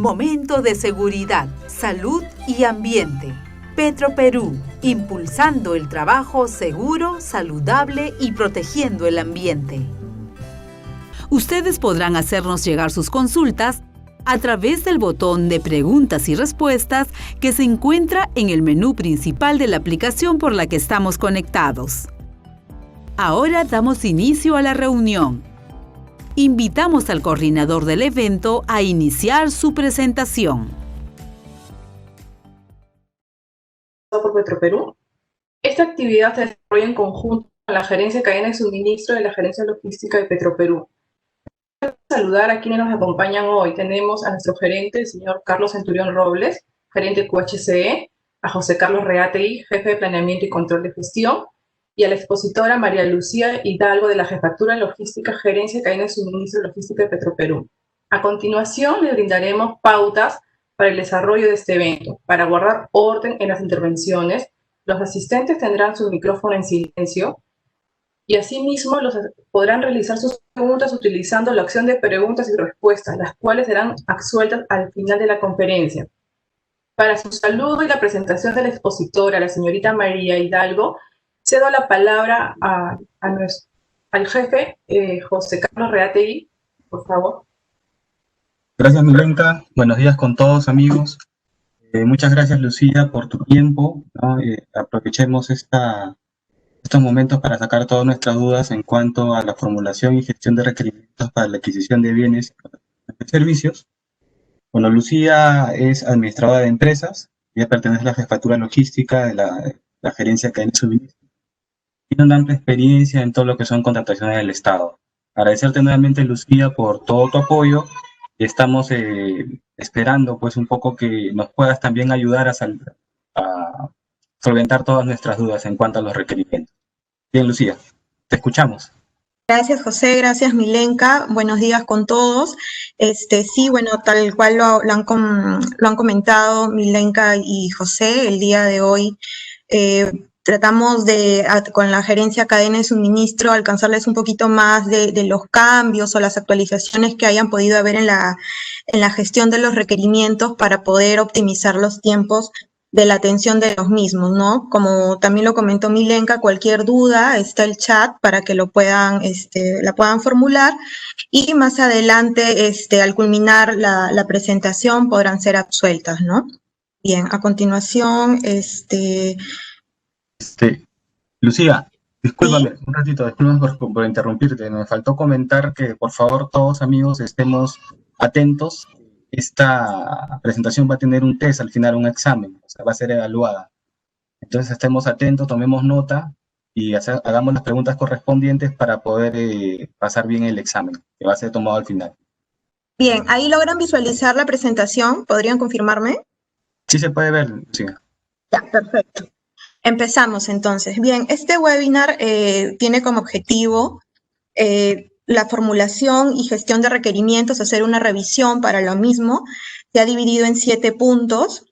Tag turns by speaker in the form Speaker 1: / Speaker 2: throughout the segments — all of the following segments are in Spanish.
Speaker 1: Momento de seguridad, salud y ambiente. Petroperú, impulsando el trabajo seguro, saludable y protegiendo el ambiente. Ustedes podrán hacernos llegar sus consultas a través del botón de preguntas y respuestas que se encuentra en el menú principal de la aplicación por la que estamos conectados. Ahora damos inicio a la reunión. Invitamos al coordinador del evento a iniciar su presentación.
Speaker 2: Por Petroperú. Esta actividad se desarrolla en conjunto con la Gerencia de Cadena de Suministro de la Gerencia Logística de Petroperú. Quiero saludar a quienes nos acompañan hoy. Tenemos a nuestro gerente, el señor Carlos Centurión Robles, gerente QHCE, a José Carlos Reategui, jefe de Planeamiento y Control de Gestión, y a la expositora María Lucía Hidalgo de la Jefatura Logística, Gerencia de Cadena de Suministro Logística de Petroperú. A continuación, le brindaremos pautas para el desarrollo de este evento. Para guardar orden en las intervenciones, los asistentes tendrán su micrófono en silencio y asimismo podrán realizar sus preguntas utilizando la opción de preguntas y respuestas, las cuales serán absueltas al final de la conferencia. Para su saludo y la presentación de la expositora, la señorita María Hidalgo, cedo la palabra al jefe José Carlos Reategui, por favor.
Speaker 3: Gracias, Milenka. Buenos días con todos, amigos. Muchas gracias, Lucía, por tu tiempo, ¿no? Aprovechemos estos momentos para sacar todas nuestras dudas en cuanto a la formulación y gestión de requerimientos para la adquisición de bienes y servicios. Bueno, Lucía es administradora de empresas, ella pertenece a la jefatura logística de la Gerencia de Cadena de Suministro. Tiene una amplia experiencia en todo lo que son contrataciones del Estado. Agradecerte nuevamente, Lucía, por todo tu apoyo. Estamos esperando pues un poco que nos puedas también ayudar a solventar todas nuestras dudas en cuanto a los requerimientos. Bien, Lucía, te escuchamos.
Speaker 4: Gracias, José, gracias, Milenka. Buenos días con todos. Sí, bueno, tal cual lo han comentado Milenka y José, el día de hoy tratamos de, con la gerencia cadena de suministro, alcanzarles un poquito más de los cambios o las actualizaciones que hayan podido haber en la gestión de los requerimientos para poder optimizar los tiempos de la atención de los mismos, ¿no? Como también lo comentó Milenka, cualquier duda, está el chat para que la puedan formular y más adelante, al culminar la presentación, podrán ser absueltas, ¿no? Bien, a continuación,
Speaker 3: Lucía, discúlpame,
Speaker 4: ¿sí?
Speaker 3: un ratito, discúlpame por interrumpirte. Me faltó comentar que, por favor, todos, amigos, estemos atentos. Esta presentación va a tener un test al final, un examen, o sea, va a ser evaluada. Entonces, estemos atentos, tomemos nota y hagamos las preguntas correspondientes para poder pasar bien el examen, que va a ser tomado al final.
Speaker 4: Bien, ¿ahí logran visualizar la presentación? ¿Podrían confirmarme?
Speaker 3: Sí se puede ver, Lucía.
Speaker 4: Ya, perfecto. Empezamos entonces. Bien, este webinar tiene como objetivo la formulación y gestión de requerimientos, hacer una revisión para lo mismo. Se ha dividido en 7 puntos.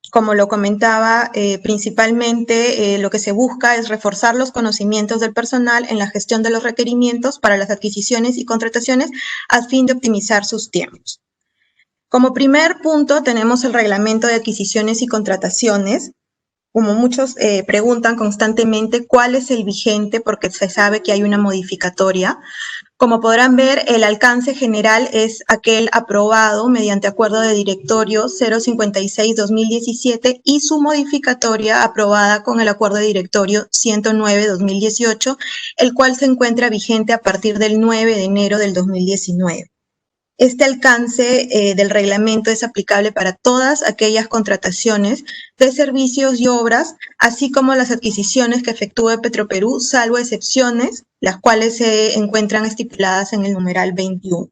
Speaker 4: Como lo comentaba, principalmente lo que se busca es reforzar los conocimientos del personal en la gestión de los requerimientos para las adquisiciones y contrataciones a fin de optimizar sus tiempos. Como primer punto tenemos el reglamento de adquisiciones y contrataciones. Como muchos preguntan constantemente cuál es el vigente porque se sabe que hay una modificatoria. Como podrán ver, el alcance general es aquel aprobado mediante acuerdo de directorio 056-2017 y su modificatoria aprobada con el acuerdo de directorio 109-2018, el cual se encuentra vigente a partir del 9 de enero del 2019. Este alcance del reglamento es aplicable para todas aquellas contrataciones de servicios y obras, así como las adquisiciones que efectúe Petroperú, salvo excepciones, las cuales se encuentran estipuladas en el numeral 21.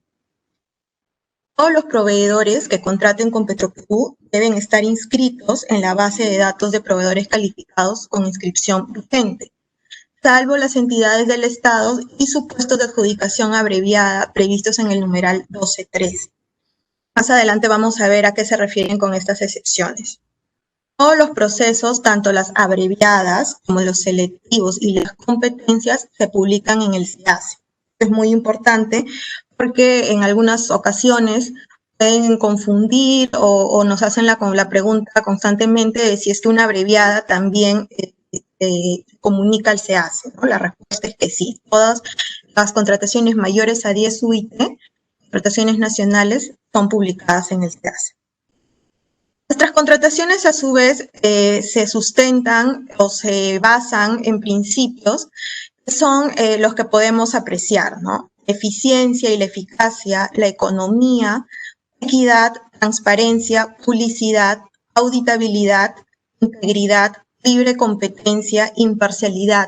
Speaker 4: Todos los proveedores que contraten con Petroperú deben estar inscritos en la base de datos de proveedores calificados con inscripción vigente, salvo las entidades del Estado y supuestos de adjudicación abreviada previstos en el numeral 12.3. Más adelante vamos a ver a qué se refieren con estas excepciones. Todos los procesos, tanto las abreviadas como los selectivos y las competencias, se publican en el SEACE. Es muy importante porque en algunas ocasiones pueden confundir o nos hacen la pregunta constantemente de si es que una abreviada también comunica al SEACE, ¿no? La respuesta es que sí. Todas las contrataciones mayores a 10 UIT, contrataciones nacionales, son publicadas en el SEACE. Nuestras contrataciones, a su vez, se sustentan o se basan en principios que son los que podemos apreciar, ¿no? La eficiencia y la eficacia, la economía, equidad, transparencia, publicidad, auditabilidad, integridad, libre competencia, imparcialidad,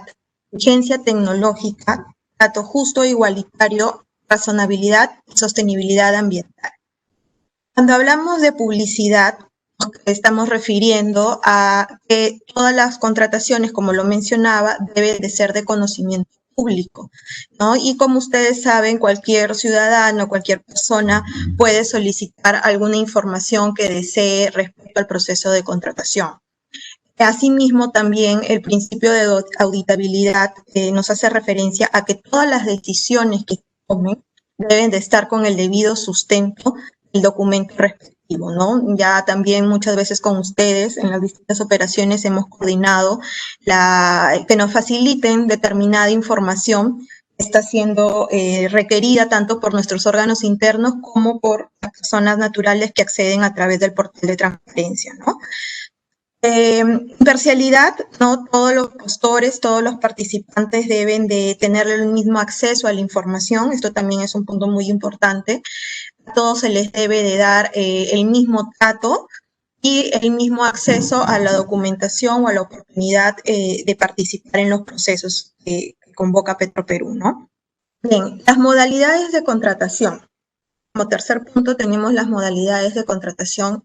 Speaker 4: vigencia tecnológica, trato justo e igualitario, razonabilidad y sostenibilidad ambiental. Cuando hablamos de publicidad, nos estamos refiriendo a que todas las contrataciones, como lo mencionaba, deben de ser de conocimiento público, ¿no? Y como ustedes saben, cualquier ciudadano, cualquier persona puede solicitar alguna información que desee respecto al proceso de contratación. Asimismo, también el principio de auditabilidad nos hace referencia a que todas las decisiones que se tomen deben de estar con el debido sustento del documento respectivo, ¿no? Ya también muchas veces con ustedes en las distintas operaciones hemos coordinado que nos faciliten determinada información que está siendo requerida tanto por nuestros órganos internos como por las personas naturales que acceden a través del portal de transparencia, ¿no? Imparcialidad, ¿no? Todos los postores, todos los participantes deben de tener el mismo acceso a la información. Esto también es un punto muy importante. A todos se les debe de dar el mismo trato y el mismo acceso a la documentación o a la oportunidad de participar en los procesos que convoca Petroperú, ¿no? Bien, las modalidades de contratación. Como tercer punto tenemos las modalidades de contratación.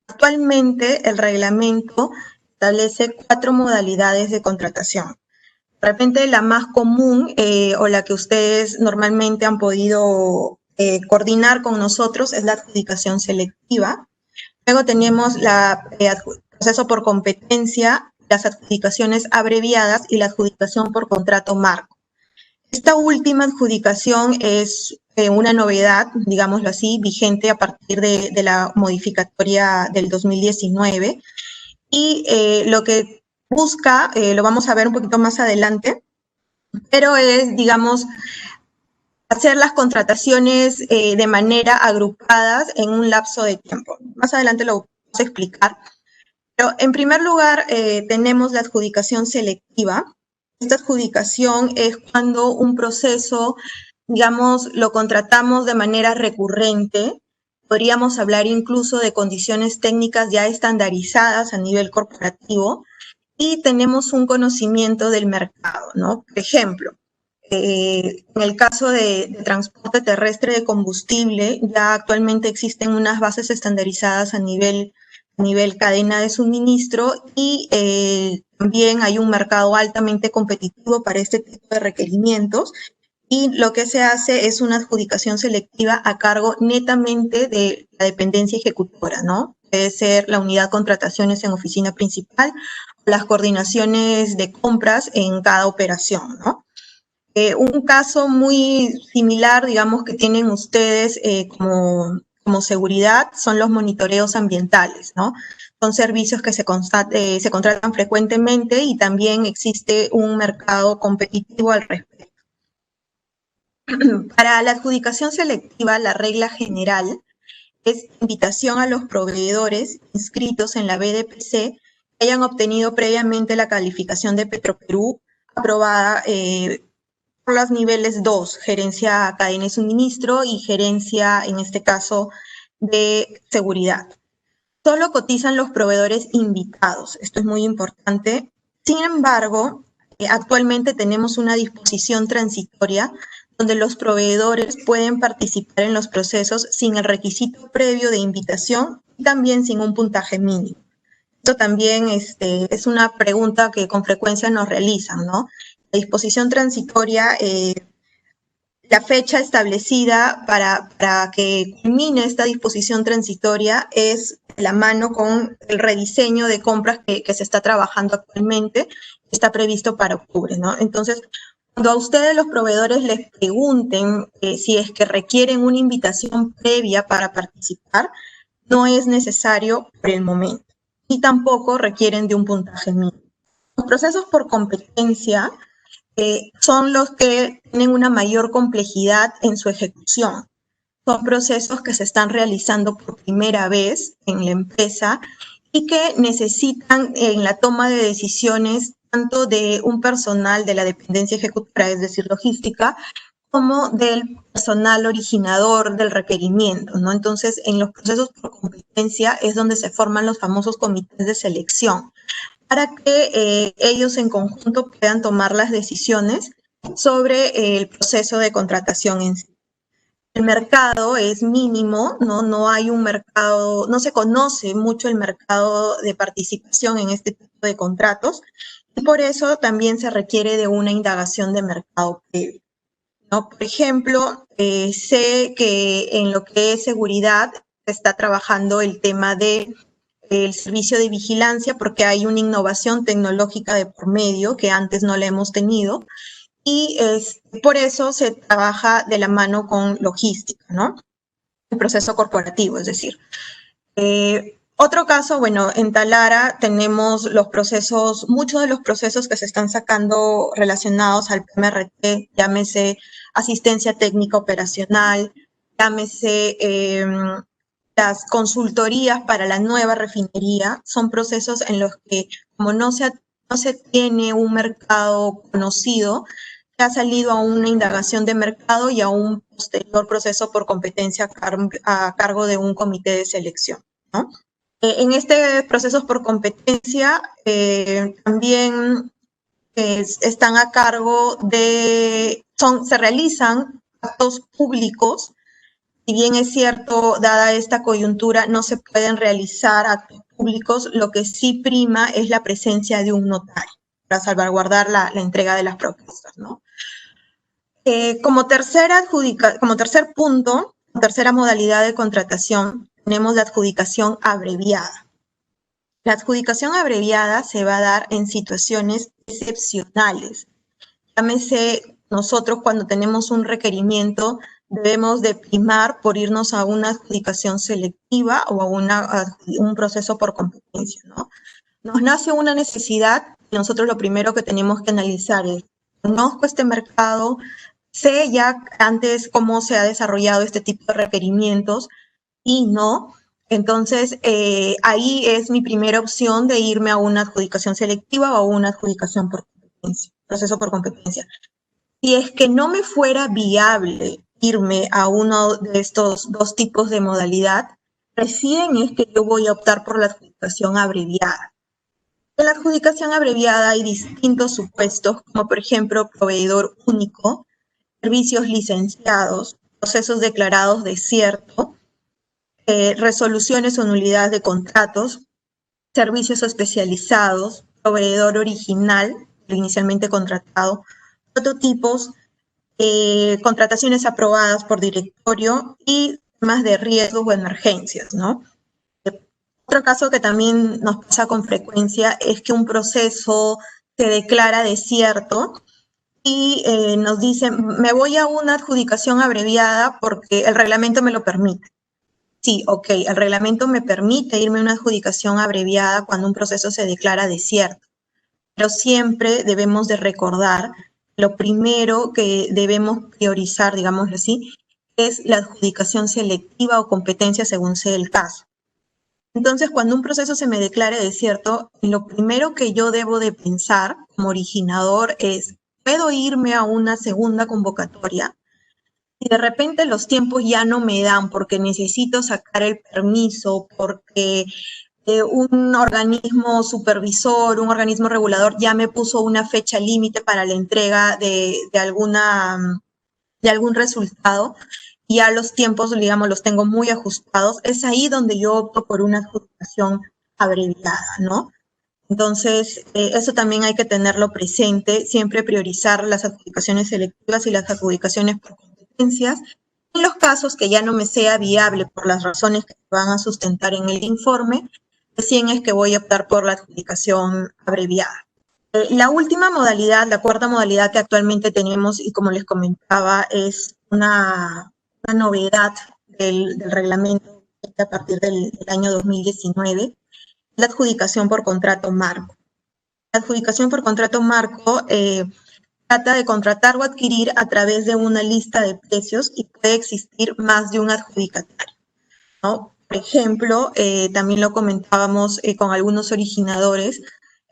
Speaker 4: Actualmente el reglamento establece 4 modalidades de contratación. De repente la más común o la que ustedes normalmente han podido coordinar con nosotros es la adjudicación selectiva. Luego tenemos el proceso por competencia, las adjudicaciones abreviadas y la adjudicación por contrato marco. Esta última adjudicación es una novedad, digámoslo así, vigente a partir de la modificatoria del 2019 y lo que busca, lo vamos a ver un poquito más adelante, pero es, digamos, hacer las contrataciones de manera agrupadas en un lapso de tiempo. Más adelante lo vamos a explicar. Pero en primer lugar tenemos la adjudicación selectiva. Esta adjudicación es cuando un proceso, digamos, lo contratamos de manera recurrente. Podríamos hablar incluso de condiciones técnicas ya estandarizadas a nivel corporativo y tenemos un conocimiento del mercado, ¿no? Por ejemplo, en el caso de transporte terrestre de combustible, ya actualmente existen unas bases estandarizadas a nivel cadena de suministro y también hay un mercado altamente competitivo para este tipo de requerimientos y lo que se hace es una adjudicación selectiva a cargo netamente de la dependencia ejecutora, ¿no? Puede ser la unidad de contrataciones en oficina principal o las coordinaciones de compras en cada operación, ¿no? Un caso muy similar, digamos, que tienen ustedes como seguridad son los monitoreos ambientales, ¿no? Son servicios que se contratan frecuentemente y también existe un mercado competitivo al respecto. Para la adjudicación selectiva, la regla general es invitación a los proveedores inscritos en la BDPC que hayan obtenido previamente la calificación de Petroperú aprobada por los niveles 2, gerencia cadena de suministro y gerencia, en este caso, de seguridad. Solo cotizan los proveedores invitados, esto es muy importante. Sin embargo, actualmente tenemos una disposición transitoria donde los proveedores pueden participar en los procesos sin el requisito previo de invitación y también sin un puntaje mínimo. Esto también es una pregunta que con frecuencia nos realizan, ¿no? La disposición transitoria, la fecha establecida para que culmine esta disposición transitoria es de la mano con el rediseño de compras que se está trabajando actualmente, está previsto para octubre, ¿no? Entonces, Cuando a ustedes los proveedores les pregunten si es que requieren una invitación previa para participar, no es necesario por el momento, y tampoco requieren de un puntaje mínimo. Los procesos por competencia son los que tienen una mayor complejidad en su ejecución. Son procesos que se están realizando por primera vez en la empresa y que necesitan en la toma de decisiones tanto de un personal de la dependencia ejecutora, es decir, logística, como del personal originador del requerimiento, ¿no? Entonces, en los procesos por competencia es donde se forman los famosos comités de selección, para que ellos en conjunto puedan tomar las decisiones sobre el proceso de contratación en sí. El mercado es mínimo, ¿no? No hay un mercado, no se conoce mucho el mercado de participación en este tipo de contratos, y por eso también se requiere de una indagación de mercado previo, ¿no? Por ejemplo, sé que en lo que es seguridad se está trabajando el tema del servicio de vigilancia, porque hay una innovación tecnológica de por medio que antes no la hemos tenido, y por eso se trabaja de la mano con logística, ¿no? El proceso corporativo, es decir. Otro caso, bueno, en Talara tenemos los procesos, muchos de los procesos que se están sacando relacionados al PMRT, llámese asistencia técnica operacional, llámese las consultorías para la nueva refinería, son procesos en los que, como no se tiene un mercado conocido, ha salido a una indagación de mercado y a un posterior proceso por competencia a cargo de un comité de selección, ¿no? En este proceso por competencia también están a cargo se realizan actos públicos. Si bien es cierto, dada esta coyuntura, no se pueden realizar actos públicos, lo que sí prima es la presencia de un notario para salvaguardar la entrega de las propuestas, ¿no? Como tercer punto, tercera modalidad de contratación, tenemos la adjudicación abreviada. La adjudicación abreviada se va a dar en situaciones excepcionales. Llámese, nosotros cuando tenemos un requerimiento debemos de primar por irnos a una adjudicación selectiva o a un proceso por competencia, ¿no? Nos nace una necesidad y nosotros lo primero que tenemos que analizar es, conozco este mercado, sé ya antes cómo se ha desarrollado este tipo de requerimientos y no. Entonces, ahí es mi primera opción de irme a una adjudicación selectiva o a una adjudicación por competencia, proceso por competencia. Si es que no me fuera viable irme a uno de estos dos tipos de modalidad, recién es que yo voy a optar por la adjudicación abreviada. En la adjudicación abreviada hay distintos supuestos, como por ejemplo proveedor único, servicios licenciados, procesos declarados desierto, resoluciones o nulidades de contratos, servicios especializados, proveedor original, inicialmente contratado, prototipos, contrataciones aprobadas por directorio y temas de riesgos o emergencias, ¿no? Otro caso que también nos pasa con frecuencia es que un proceso se declara desierto y nos dicen, me voy a una adjudicación abreviada porque el reglamento me lo permite. Sí, ok, el reglamento me permite irme a una adjudicación abreviada cuando un proceso se declara desierto, pero siempre debemos de recordar lo primero que debemos priorizar, digámoslo así, es la adjudicación selectiva o competencia según sea el caso. Entonces, cuando un proceso se me declare desierto, lo primero que yo debo de pensar como originador es, ¿puedo irme a una segunda convocatoria? Y de repente los tiempos ya no me dan porque necesito sacar el permiso, porque un organismo supervisor, un organismo regulador ya me puso una fecha límite para la entrega de algún resultado, y ya los tiempos, digamos, los tengo muy ajustados, es ahí donde yo opto por una adjudicación abreviada, ¿no? Entonces, eso también hay que tenerlo presente, siempre priorizar las adjudicaciones selectivas y las adjudicaciones por competencias. En los casos que ya no me sea viable por las razones que se van a sustentar en el informe, recién es que voy a optar por la adjudicación abreviada. La última modalidad, la cuarta modalidad que actualmente tenemos, y como les comentaba, es una novedad del reglamento a partir del año 2019, la adjudicación por contrato marco. La adjudicación por contrato marco trata de contratar o adquirir a través de una lista de precios y puede existir más de un adjudicatario, ¿no? Por ejemplo, también lo comentábamos con algunos originadores,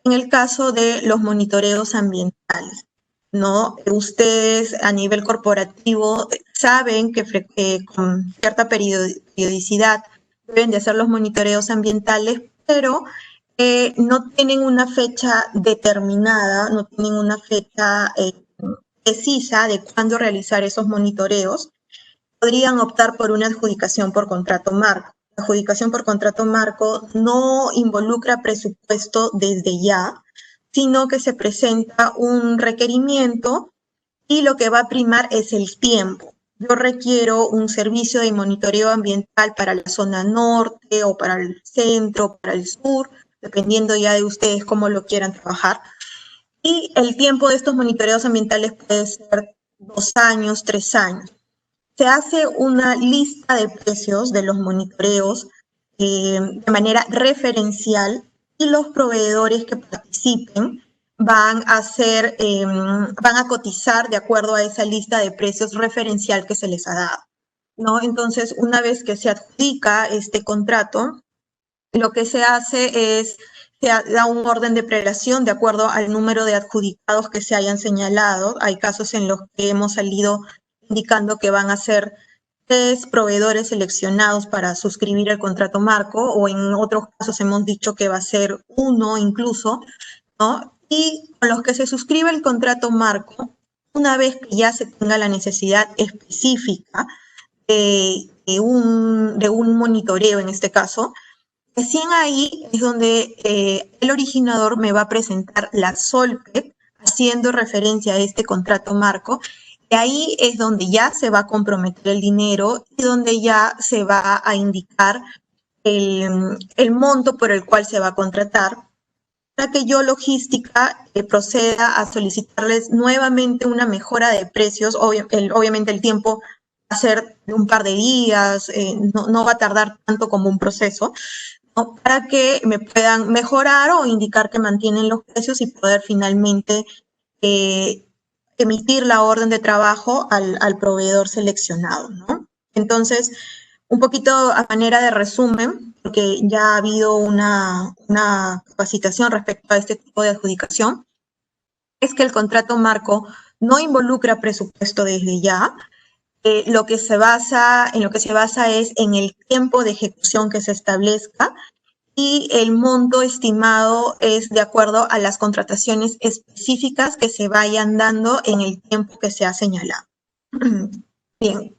Speaker 4: en el caso de los monitoreos ambientales, ¿no? Ustedes a nivel corporativo saben que con cierta periodicidad deben de hacer los monitoreos ambientales, pero no tienen una fecha determinada, no tienen una fecha precisa de cuándo realizar esos monitoreos. Podrían optar por una adjudicación por contrato marco. La adjudicación por contrato marco no involucra presupuesto desde ya, sino que se presenta un requerimiento y lo que va a primar es el tiempo. Yo requiero un servicio de monitoreo ambiental para la zona norte o para el centro, para el sur, dependiendo ya de ustedes cómo lo quieran trabajar. Y el tiempo de estos monitoreos ambientales puede ser 2 años, 3 años. Se hace una lista de precios de los monitoreos de manera referencial y los proveedores que participen van a cotizar de acuerdo a esa lista de precios referencial que se les ha dado, ¿no? Entonces, una vez que se adjudica este contrato, lo que se hace es se da un orden de prelación de acuerdo al número de adjudicados que se hayan señalado. Hay casos en los que hemos salido indicando que van a ser 3 proveedores seleccionados para suscribir el contrato marco, o en otros casos hemos dicho que va a ser 1 incluso, ¿no? Y con los que se suscribe el contrato marco, una vez que ya se tenga la necesidad específica de un monitoreo en este caso, recién ahí es donde el originador me va a presentar la SOLPEP haciendo referencia a este contrato marco, y ahí es donde ya se va a comprometer el dinero y donde ya se va a indicar el monto por el cual se va a contratar, para que yo logística proceda a solicitarles nuevamente una mejora de precios. Obviamente el tiempo va a ser de un par de días, no va a tardar tanto como un proceso, ¿no? Para que me puedan mejorar o indicar que mantienen los precios y poder finalmente emitir la orden de trabajo al proveedor seleccionado, ¿no? Entonces, un poquito a manera de resumen, porque ya ha habido una capacitación respecto a este tipo de adjudicación, es que el contrato marco no involucra presupuesto desde ya. En lo que se basa es en el tiempo de ejecución que se establezca, y el monto estimado es de acuerdo a las contrataciones específicas que se vayan dando en el tiempo que se ha señalado. Bien,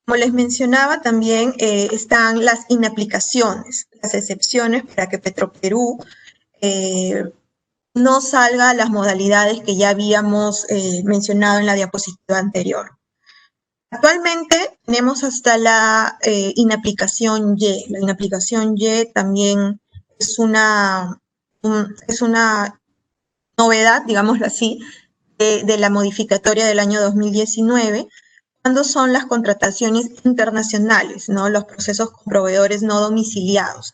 Speaker 4: como les mencionaba, también están las inaplicaciones, las excepciones para que Petroperú no salga a las modalidades que ya habíamos mencionado en la diapositiva anterior. Actualmente tenemos hasta la inaplicación Y. La inaplicación Y también es una novedad, digámoslo así, de la modificatoria del año 2019, cuando son las contrataciones internacionales, ¿no? Los procesos con proveedores no domiciliados.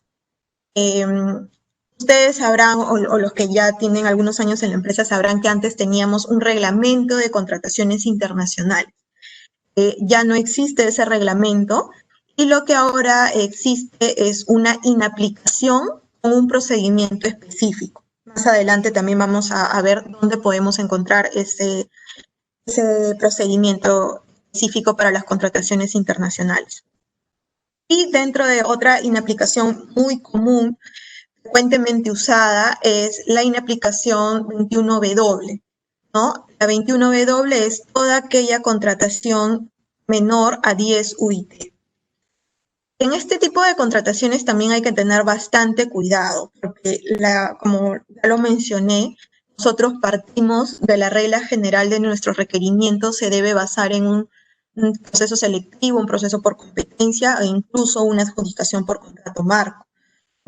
Speaker 4: Ustedes sabrán, o los que ya tienen algunos años en la empresa sabrán que antes teníamos un reglamento de contrataciones internacionales. Ya no existe ese reglamento, y lo que ahora existe es una inaplicación con un procedimiento específico. Más adelante también vamos a ver dónde podemos encontrar ese procedimiento específico para las contrataciones internacionales. Y dentro de otra inaplicación muy común, frecuentemente usada, es la inaplicación 21W, ¿no? La 21W es toda aquella contratación menor a 10 UIT. En este tipo de contrataciones también hay que tener bastante cuidado, porque como ya lo mencioné, nosotros partimos de la regla general de nuestros requerimientos, se debe basar en un proceso selectivo, un proceso por competencia, e incluso una adjudicación por contrato marco.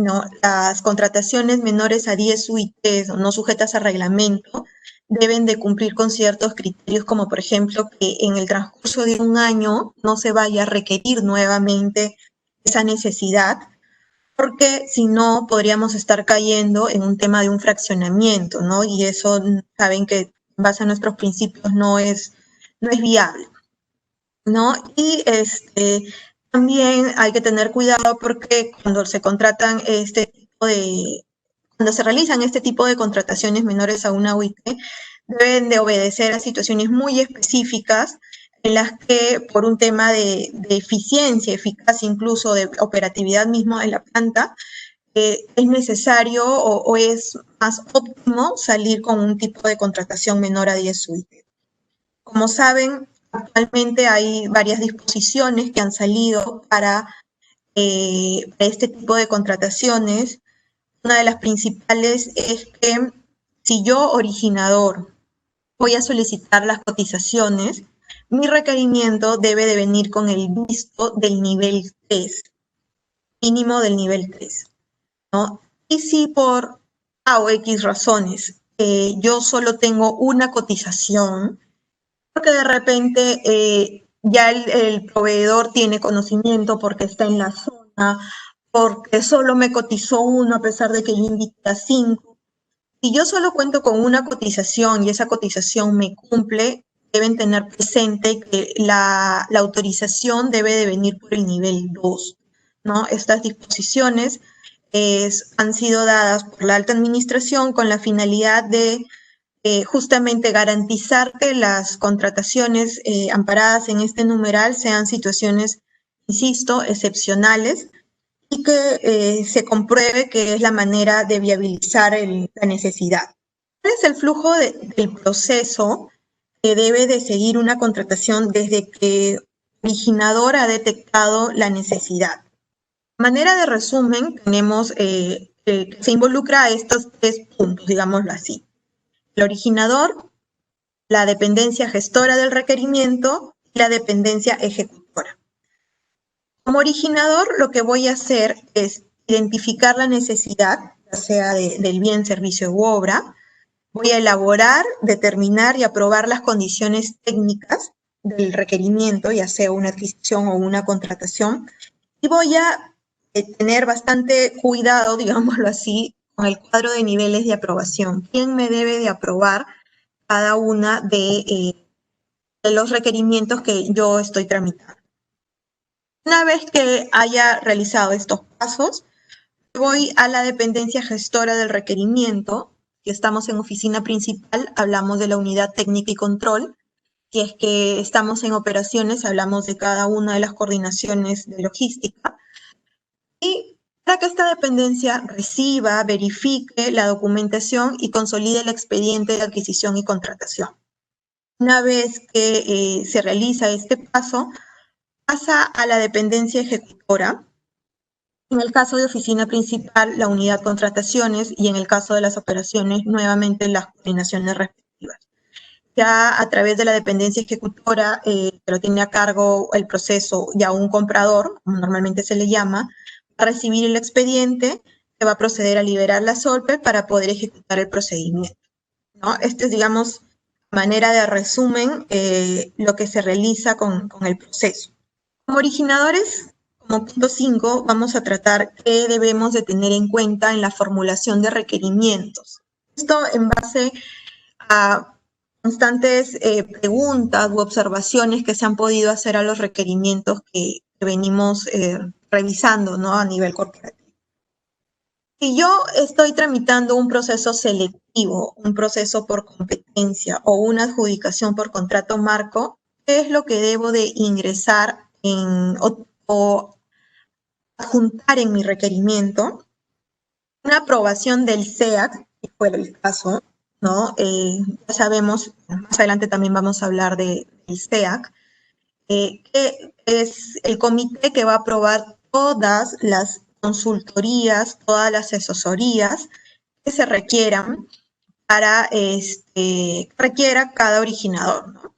Speaker 4: ¿no? Las contrataciones menores a 10 UITs o no sujetas a reglamento deben de cumplir con ciertos criterios, como por ejemplo que en el transcurso de un año no se vaya a requerir nuevamente esa necesidad, porque si no podríamos estar cayendo en un tema de un fraccionamiento, ¿no? Y eso saben que en base a nuestros principios no es viable, ¿no? Y también hay que tener cuidado porque cuando se contratan cuando se realizan este tipo de contrataciones menores a una UIT, deben de obedecer a situaciones muy específicas en las que por un tema de eficiencia, eficacia, incluso de operatividad mismo en la planta, es necesario o es más óptimo salir con un tipo de contratación menor a 10 UIT. Como saben, actualmente hay varias disposiciones que han salido para este tipo de contrataciones. Una de las principales es que si yo, originador, voy a solicitar las cotizaciones, mi requerimiento debe de venir con el visto del nivel 3, mínimo del nivel 3, ¿no? Y si por A o X razones yo solo tengo una cotización, porque de repente ya el proveedor tiene conocimiento porque está en la zona, porque solo me cotizó uno a pesar de que yo invité a 5. Si yo solo cuento con una cotización y esa cotización me cumple, deben tener presente que la autorización debe de venir por el nivel 2, ¿no? Estas disposiciones han sido dadas por la alta administración con la finalidad de justamente garantizar que las contrataciones amparadas en este numeral sean situaciones, insisto, excepcionales y que se compruebe que es la manera de viabilizar la necesidad. ¿Cuál es el flujo del proceso que debe de seguir una contratación desde que el originador ha detectado la necesidad? De manera de resumen, tenemos que se involucra a estos 3 puntos, digámoslo así. El originador, la dependencia gestora del requerimiento y la dependencia ejecutora. Como originador, lo que voy a hacer es identificar la necesidad, ya sea del bien, servicio u obra. Voy a elaborar, determinar y aprobar las condiciones técnicas del requerimiento, ya sea una adquisición o una contratación. Y voy a tener bastante cuidado, digámoslo así, con el cuadro de niveles de aprobación. ¿Quién me debe de aprobar cada una de los requerimientos que yo estoy tramitando? Una vez que haya realizado estos pasos, voy a la dependencia gestora del requerimiento. Si estamos en oficina principal, hablamos de la unidad técnica y control. Si es que estamos en operaciones, hablamos de cada una de las coordinaciones de logística. Y para que esta dependencia reciba, verifique la documentación y consolide el expediente de adquisición y contratación. Una vez que se realiza este paso, pasa a la dependencia ejecutora. En el caso de oficina principal, la unidad contrataciones, y en el caso de las operaciones, nuevamente las coordinaciones respectivas. Ya a través de la dependencia ejecutora, pero tiene a cargo el proceso ya un comprador, como normalmente se le llama, va a recibir el expediente, se va a proceder a liberar la SOLPE para poder ejecutar el procedimiento, ¿no? Este es, digamos, manera de resumen lo que se realiza con el proceso. Como originadores, como punto 5, vamos a tratar qué debemos de tener en cuenta en la formulación de requerimientos. Esto en base a constantes preguntas u observaciones que se han podido hacer a los requerimientos que venimos revisando, ¿no? A nivel corporativo. Si yo estoy tramitando un proceso selectivo, un proceso por competencia o una adjudicación por contrato marco, ¿qué es lo que debo de ingresar o adjuntar en mi requerimiento? Una aprobación del SEAC, si fuera el caso, ¿no? Ya sabemos, más adelante también vamos a hablar del SEAC, que es el comité que va a aprobar todas las consultorías, todas las asesorías que se requieran para requiera cada originador, ¿no?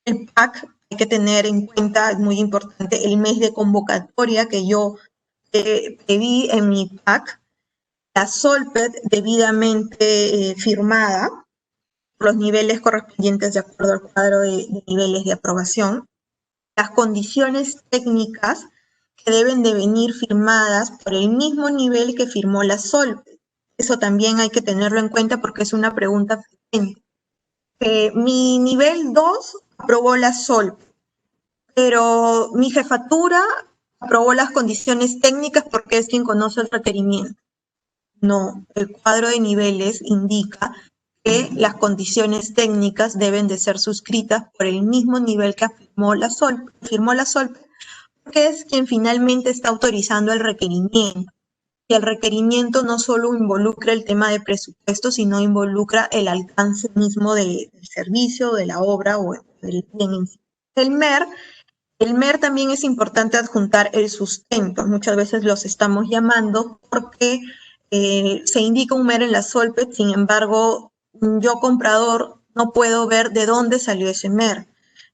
Speaker 4: El PAC, hay que tener en cuenta, es muy importante, el mes de convocatoria que yo pedí en mi PAC la Solpet debidamente firmada por los niveles correspondientes de acuerdo al cuadro de niveles de aprobación, las condiciones técnicas que deben de venir firmadas por el mismo nivel que firmó la Solpet. Eso también hay que tenerlo en cuenta porque es una pregunta frecuente. Mi nivel 2 aprobó la Solpet, pero mi jefatura aprobó las condiciones técnicas porque es quien conoce el requerimiento. No, el cuadro de niveles indica que las condiciones técnicas deben de ser suscritas por el mismo nivel que firmó la Solpet, porque es quien finalmente está autorizando el requerimiento. Y el requerimiento no solo involucra el tema de presupuesto, sino involucra el alcance mismo del servicio, de la obra o del bien en sí. El MER también es importante adjuntar el sustento. Muchas veces los estamos llamando porque se indica un MER en la Solpet, sin embargo, yo comprador no puedo ver de dónde salió ese MER,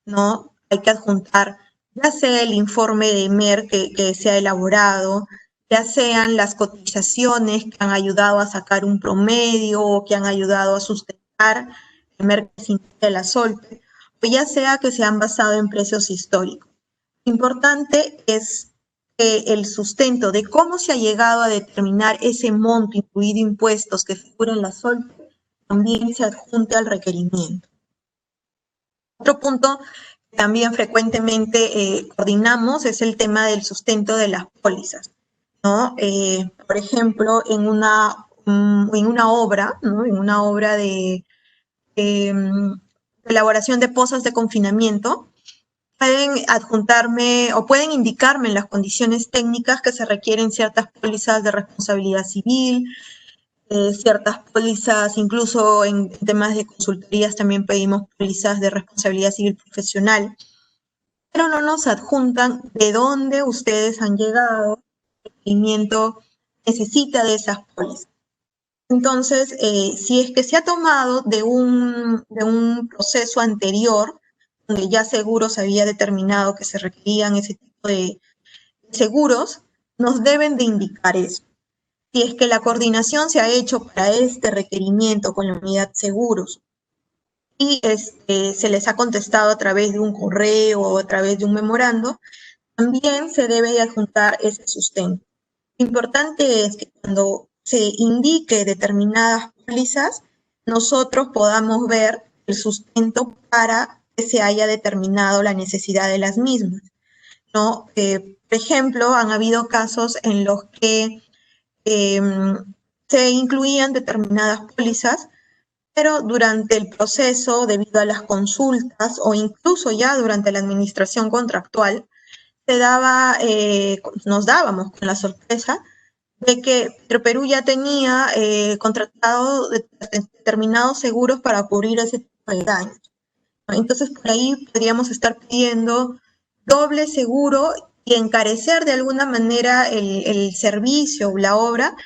Speaker 4: ¿no? Hay que adjuntar ya sea el informe de MER que se ha elaborado, ya sean las cotizaciones que han ayudado a sacar un promedio o que han ayudado a sustentar el MER de la Solpet, o ya sea que se han basado en precios históricos. Importante es que el sustento de cómo se ha llegado a determinar ese monto, incluido impuestos que figura en la Solpet, también se adjunte al requerimiento. Otro punto que también frecuentemente coordinamos es el tema del sustento de las pólizas, ¿no? Por ejemplo, en una obra, ¿no? En una obra de elaboración de pozas de confinamiento, pueden adjuntarme o pueden indicarme en las condiciones técnicas que se requieren ciertas pólizas de responsabilidad civil, ciertas pólizas, incluso en temas de consultorías también pedimos pólizas de responsabilidad civil profesional, pero no nos adjuntan de dónde ustedes han llegado, el requerimiento necesita de esas pólizas. Entonces, si es que se ha tomado de un proceso anterior, donde ya seguros había determinado que se requerían ese tipo de seguros, nos deben de indicar eso. Si es que la coordinación se ha hecho para este requerimiento con la unidad seguros y se les ha contestado a través de un correo o a través de un memorando, también se debe de adjuntar ese sustento. Lo importante es que cuando se indique determinadas pólizas, nosotros podamos ver el sustento para que se haya determinado la necesidad de las mismas, ¿no? Por ejemplo, han habido casos en los que se incluían determinadas pólizas, pero durante el proceso, debido a las consultas o incluso ya durante la administración contractual, nos dábamos con la sorpresa de que Petroperú ya tenía contratado determinados seguros para cubrir ese tipo de daños. Entonces, por ahí podríamos estar pidiendo doble seguro y encarecer de alguna manera el servicio o la obra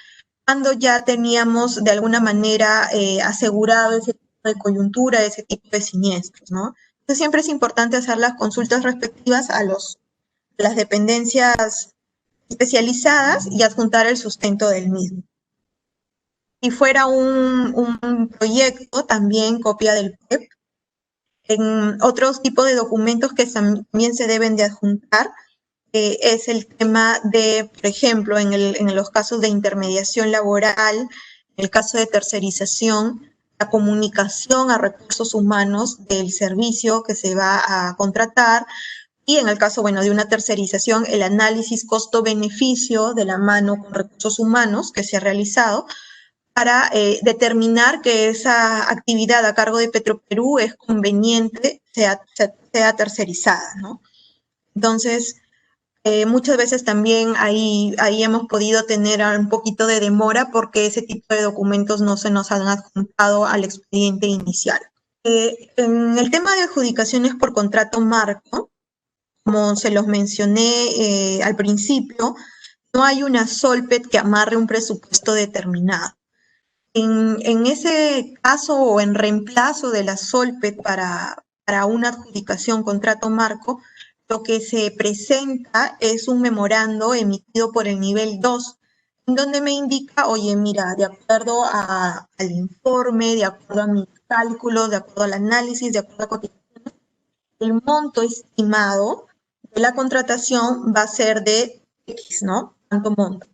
Speaker 4: cuando ya teníamos de alguna manera asegurado ese tipo de coyuntura, ese tipo de siniestros, ¿no? Entonces, siempre es importante hacer las consultas respectivas a las dependencias especializadas y adjuntar el sustento del mismo. Si fuera un proyecto, también copia del PEP. En otros tipos de documentos que también se deben de adjuntar es el tema de, por ejemplo, en los casos de intermediación laboral, en el caso de tercerización, la comunicación a recursos humanos del servicio que se va a contratar, y en el caso, bueno, de una tercerización, el análisis costo-beneficio de la mano con recursos humanos que se ha realizado para determinar que esa actividad a cargo de Petroperú es conveniente, sea tercerizada, ¿no? Entonces, muchas veces también ahí hemos podido tener un poquito de demora porque ese tipo de documentos no se nos han adjuntado al expediente inicial. En el tema de adjudicaciones por contrato marco, como se los mencioné al principio, no hay una Solpet que amarre un presupuesto determinado. En ese caso o en reemplazo de la Solpet para una adjudicación contrato marco, lo que se presenta es un memorando emitido por el nivel 2, en donde me indica, oye, mira, de acuerdo al informe, de acuerdo a mis cálculos, de acuerdo al análisis, de acuerdo a cotizaciones, el monto estimado de la contratación va a ser de X, ¿no? Tanto monto.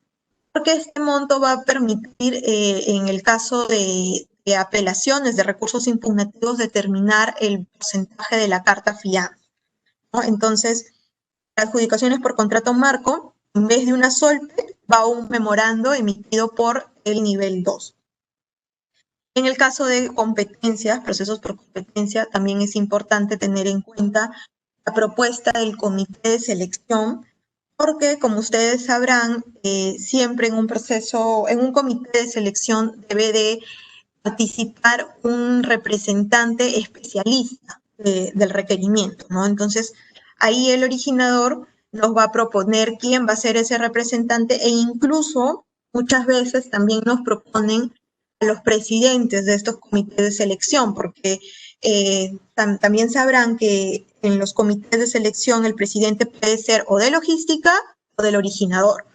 Speaker 4: Porque este monto va a permitir, en el caso de apelaciones de recursos impugnativos, determinar el porcentaje de la carta fianza, ¿no? Entonces, adjudicaciones por contrato marco, en vez de una SOLPE, va un memorando emitido por el nivel 2. En el caso de competencias, procesos por competencia, también es importante tener en cuenta la propuesta del comité de selección, porque como ustedes sabrán, siempre en un proceso, en un comité de selección debe de participar un representante especialista del requerimiento, ¿no? Entonces, ahí el originador nos va a proponer quién va a ser ese representante e incluso muchas veces también nos proponen a los presidentes de estos comités de selección, porque también sabrán que en los comités de selección el presidente puede ser o de logística o del originador.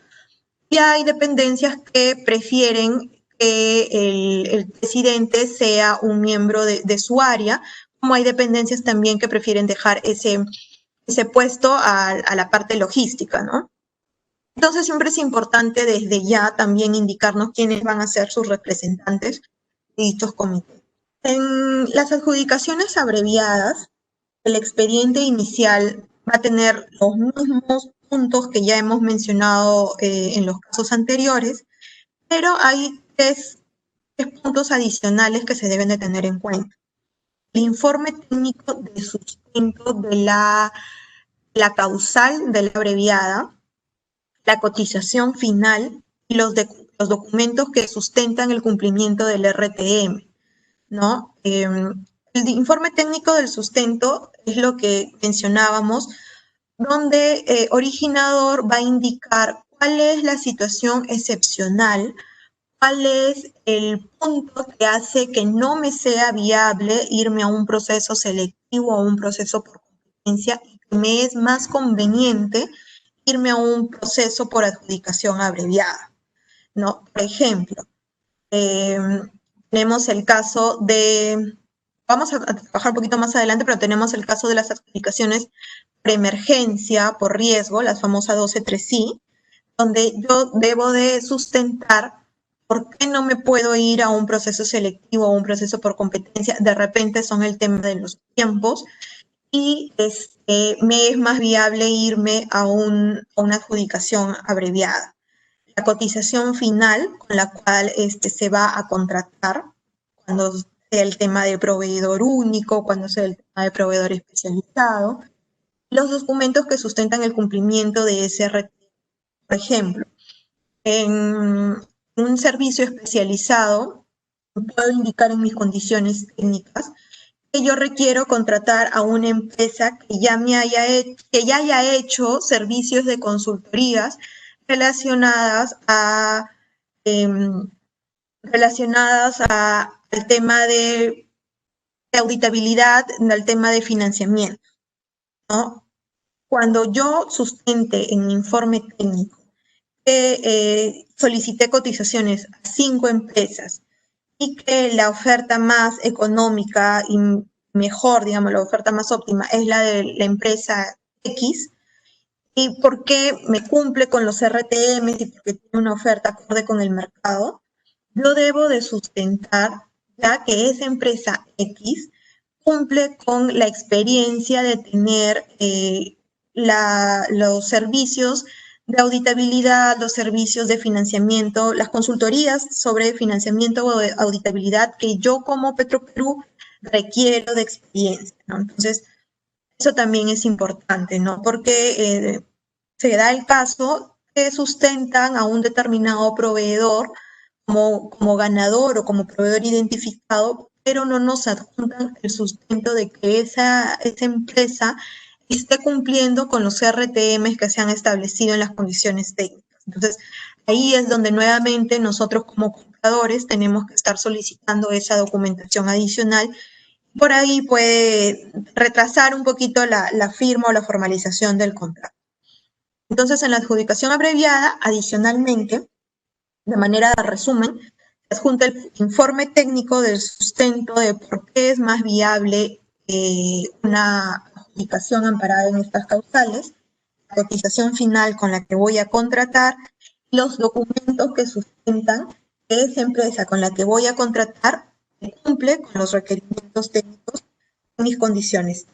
Speaker 4: Y hay dependencias que prefieren que el presidente sea un miembro de su área, como hay dependencias también que prefieren dejar ese puesto a la parte logística, ¿no? Entonces siempre es importante desde ya también indicarnos quiénes van a ser sus representantes de dichos comités. En las adjudicaciones abreviadas, el expediente inicial va a tener los mismos puntos que ya hemos mencionado en los casos anteriores, pero hay tres puntos adicionales que se deben de tener en cuenta. El informe técnico de sustento de la causal de la abreviada, la cotización final y los documentos que sustentan el cumplimiento del RTM, ¿no? El informe técnico del sustento es lo que mencionábamos, donde originador va a indicar cuál es la situación excepcional, cuál es el punto que hace que no me sea viable irme a un proceso selectivo o a un proceso por competencia y que me es más conveniente irme a un proceso por adjudicación abreviada, ¿no? Por ejemplo, tenemos el caso de, vamos a trabajar un poquito más adelante, pero tenemos el caso de las adjudicaciones preemergencia por riesgo, las famosas 12.3i, donde yo debo de sustentar por qué no me puedo ir a un proceso selectivo o un proceso por competencia. De repente son el tema de los tiempos y me es más viable irme a una adjudicación abreviada. La cotización final con la cual se va a contratar, cuando sea el tema de proveedor único, cuando sea el tema de proveedor especializado, los documentos que sustentan el cumplimiento de ese RT. Por ejemplo, en un servicio especializado, puedo indicar en mis condiciones técnicas que yo requiero contratar a una empresa que ya haya hecho servicios de consultorías relacionadas al tema de auditabilidad, al tema de financiamiento, ¿no? Cuando yo sustente en mi informe técnico que solicité cotizaciones a 5 empresas y que la oferta más económica y mejor, digamos, la oferta más óptima es la de la empresa X, y porque me cumple con los RTMs y porque tiene una oferta acorde con el mercado, yo debo de sustentar ya que esa empresa X cumple con la experiencia de tener los servicios de auditabilidad, los servicios de financiamiento, las consultorías sobre financiamiento o auditabilidad que yo como Petroperú requiero de experiencia, ¿no? Entonces, eso también es importante, ¿no? Porque se da el caso que sustentan a un determinado proveedor como ganador o como proveedor identificado, pero no nos adjuntan el sustento de que esa empresa esté cumpliendo con los RTMs que se han establecido en las condiciones técnicas. Entonces, ahí es donde nuevamente nosotros como compradores tenemos que estar solicitando esa documentación adicional Por ahí puede retrasar un poquito la firma o la formalización del contrato. Entonces, en la adjudicación abreviada, adicionalmente, de manera de resumen, se adjunta el informe técnico del sustento de por qué es más viable una adjudicación amparada en estas causales, la cotización final con la que voy a contratar, los documentos que sustentan que esa empresa con la que voy a contratar cumple con los requerimientos técnicos y mis condiciones.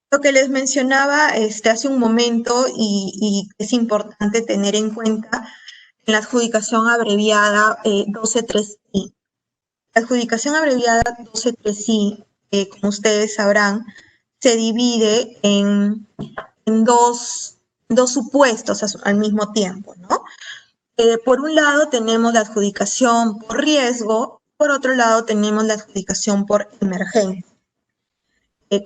Speaker 4: Lo que les mencionaba hace un momento y es importante tener en cuenta en la adjudicación abreviada 12.3i. La adjudicación abreviada 12.3i, como ustedes sabrán, se divide en dos supuestos al mismo tiempo, ¿no? Por un lado tenemos la adjudicación por riesgo, por otro lado tenemos la adjudicación por emergencia.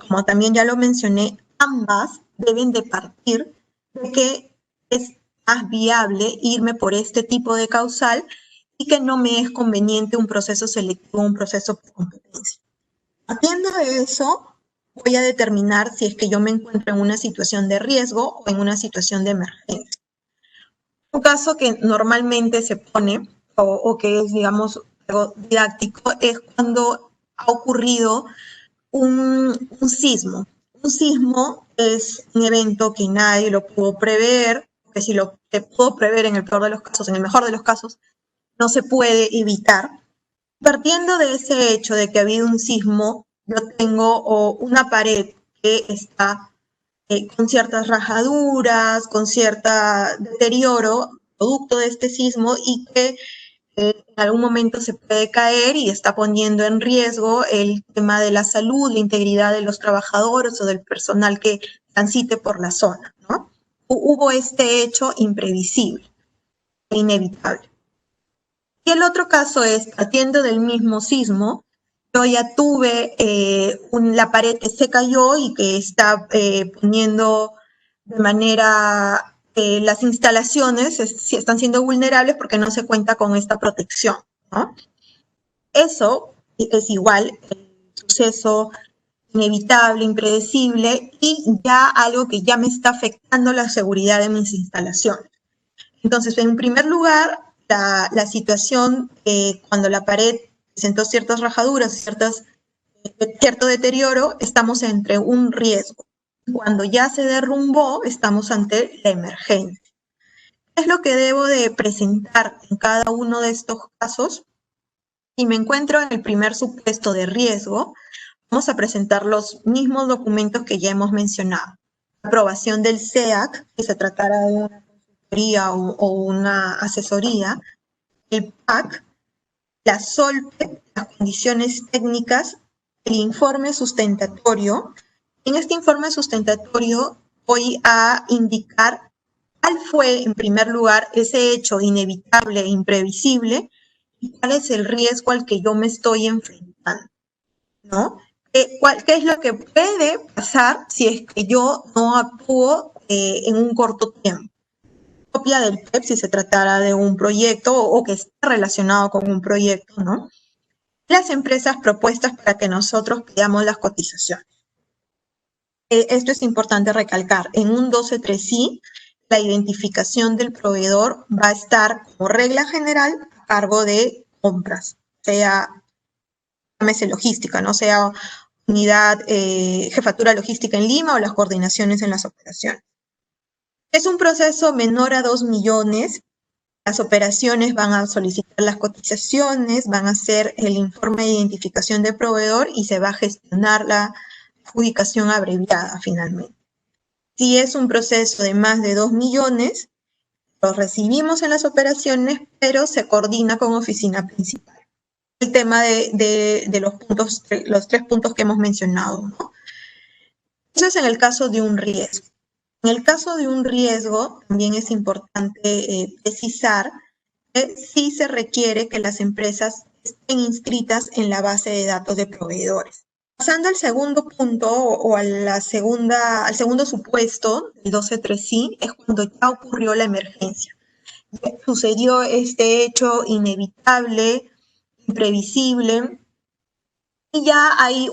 Speaker 4: Como también ya lo mencioné, ambas deben de partir de que es más viable irme por este tipo de causal y que no me es conveniente un proceso selectivo, un proceso por competencia. Partiendo de eso, voy a determinar si es que yo me encuentro en una situación de riesgo o en una situación de emergencia. Un caso que normalmente se pone o que es, digamos, algo didáctico es cuando ha ocurrido un sismo. Un sismo es un evento que nadie lo pudo prever, que si lo se pudo prever en el peor de los casos, en el mejor de los casos, no se puede evitar. Partiendo de ese hecho de que ha habido un sismo, yo tengo una pared que está con ciertas rajaduras, con cierto deterioro, producto de este sismo y que en algún momento se puede caer y está poniendo en riesgo el tema de la salud, la integridad de los trabajadores o del personal que transite por la zona, ¿no? Hubo este hecho imprevisible e inevitable. Y el otro caso es, partiendo del mismo sismo, yo ya tuve la pared que se cayó y que está poniendo de manera las instalaciones están siendo vulnerables porque no se cuenta con esta protección, ¿no? Eso es igual, el suceso inevitable, impredecible y ya algo que ya me está afectando la seguridad de mis instalaciones. Entonces, en primer lugar, la situación cuando la pared presentó ciertas rajaduras, cierto deterioro, estamos entre un riesgo. Cuando ya se derrumbó, estamos ante la emergencia. ¿Qué es lo que debo de presentar en cada uno de estos casos? Si me encuentro en el primer supuesto de riesgo, vamos a presentar los mismos documentos que ya hemos mencionado. Aprobación del SEAC, que se tratara de una consultoría o una asesoría, el PAC, la SOLPE, las condiciones técnicas, el informe sustentatorio. En este informe sustentatorio voy a indicar cuál fue, en primer lugar, ese hecho inevitable e imprevisible y cuál es el riesgo al que yo me estoy enfrentando, ¿no? ¿Qué es lo que puede pasar si es que yo no actúo en un corto tiempo? Copia del PEP si se tratara de un proyecto o que esté relacionado con un proyecto, ¿no? Las empresas propuestas para que nosotros pidamos las cotizaciones. Esto es importante recalcar. En un 12.3i, la identificación del proveedor va a estar como regla general a cargo de compras, sea, llámese logística, no sea unidad, jefatura logística en Lima o las coordinaciones en las operaciones. Es un proceso menor a 2 millones. Las operaciones van a solicitar las cotizaciones, van a hacer el informe de identificación de proveedor y se va a gestionar la adjudicación abreviada finalmente. Si es un proceso de más de 2 millones, lo recibimos en las operaciones, pero se coordina con oficina principal. El tema de los 3 puntos que hemos mencionado, ¿no? Eso es en el caso de un riesgo. En el caso de un riesgo, también es importante precisar que sí se requiere que las empresas estén inscritas en la base de datos de proveedores. Pasando al segundo punto o al segundo supuesto, el 12.3i, es cuando ya ocurrió la emergencia. Sucedió este hecho inevitable, imprevisible, y ya hay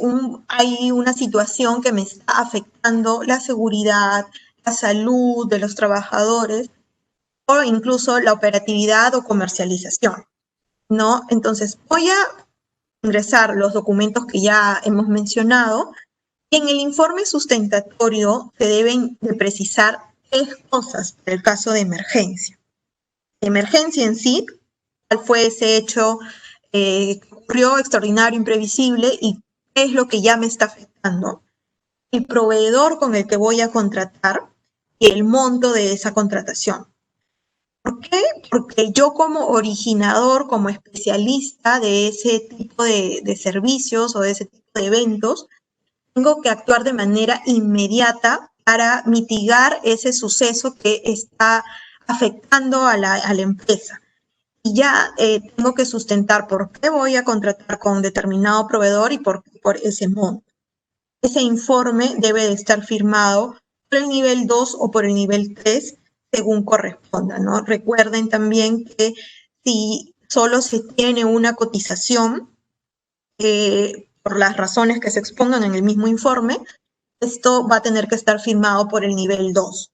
Speaker 4: una situación que me está afectando la seguridad, la salud de los trabajadores o incluso la operatividad o comercialización, ¿no? Entonces voy a ingresar los documentos que ya hemos mencionado y en el informe sustentatorio se deben de precisar 3 cosas para el caso de emergencia. Emergencia en sí, cuál fue ese hecho que ocurrió extraordinario, imprevisible y qué es lo que ya me está afectando. El proveedor con el que voy a contratar y el monto de esa contratación. ¿Por qué? Porque yo como originador, como especialista de ese tipo de servicios o de ese tipo de eventos, tengo que actuar de manera inmediata para mitigar ese suceso que está afectando a la empresa. Y ya tengo que sustentar por qué voy a contratar con determinado proveedor y por ese monto. Ese informe debe de estar firmado por el nivel 2 o por el nivel 3, según corresponda, ¿no? Recuerden también que si solo se tiene una cotización, por las razones que se expongan en el mismo informe, esto va a tener que estar firmado por el nivel 2,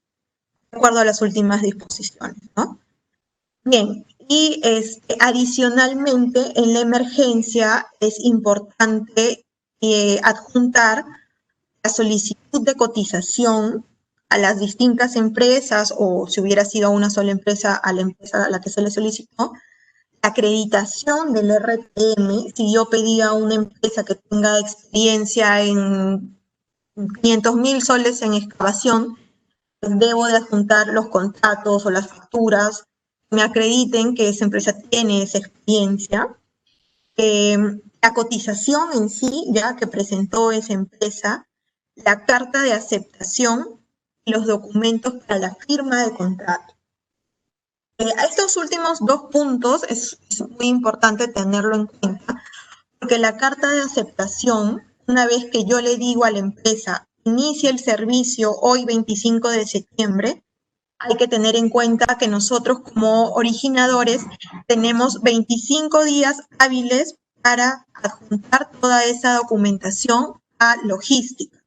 Speaker 4: de acuerdo a las últimas disposiciones, ¿no? Bien, y adicionalmente en la emergencia es importante adjuntar la solicitud de cotización a las distintas empresas o si hubiera sido una sola empresa a la empresa a la que se le solicitó, la acreditación del RTM, si yo pedía a una empresa que tenga experiencia en 500.000 soles en excavación, pues debo de adjuntar los contratos o las facturas que me acrediten que esa empresa tiene esa experiencia. La cotización en sí, ya que presentó esa empresa, la carta de aceptación y los documentos para la firma de contrato. A estos últimos 2 puntos es muy importante tenerlo en cuenta, porque la carta de aceptación, una vez que yo le digo a la empresa, inicia el servicio hoy 25 de septiembre, hay que tener en cuenta que nosotros como originadores tenemos 25 días hábiles para adjuntar toda esa documentación a logística,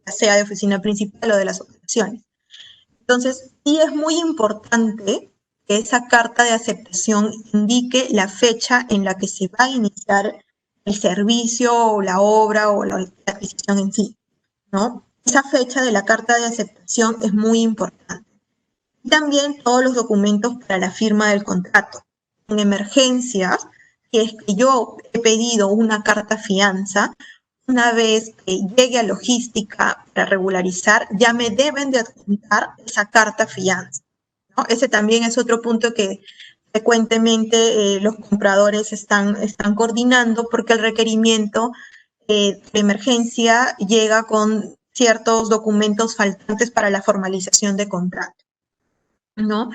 Speaker 4: ya sea de oficina principal o de las operaciones. Entonces, sí es muy importante que esa carta de aceptación indique la fecha en la que se va a iniciar el servicio o la obra o la adquisición en sí, ¿no? Esa fecha de la carta de aceptación es muy importante. Y también todos los documentos para la firma del contrato. En emergencias, si es que yo he pedido una carta fianza, una vez que llegue a logística para regularizar, ya me deben de adjuntar esa carta fianza, ¿no? Ese también es otro punto que frecuentemente los compradores están coordinando porque el requerimiento de emergencia llega con ciertos documentos faltantes para la formalización de contrato, ¿no?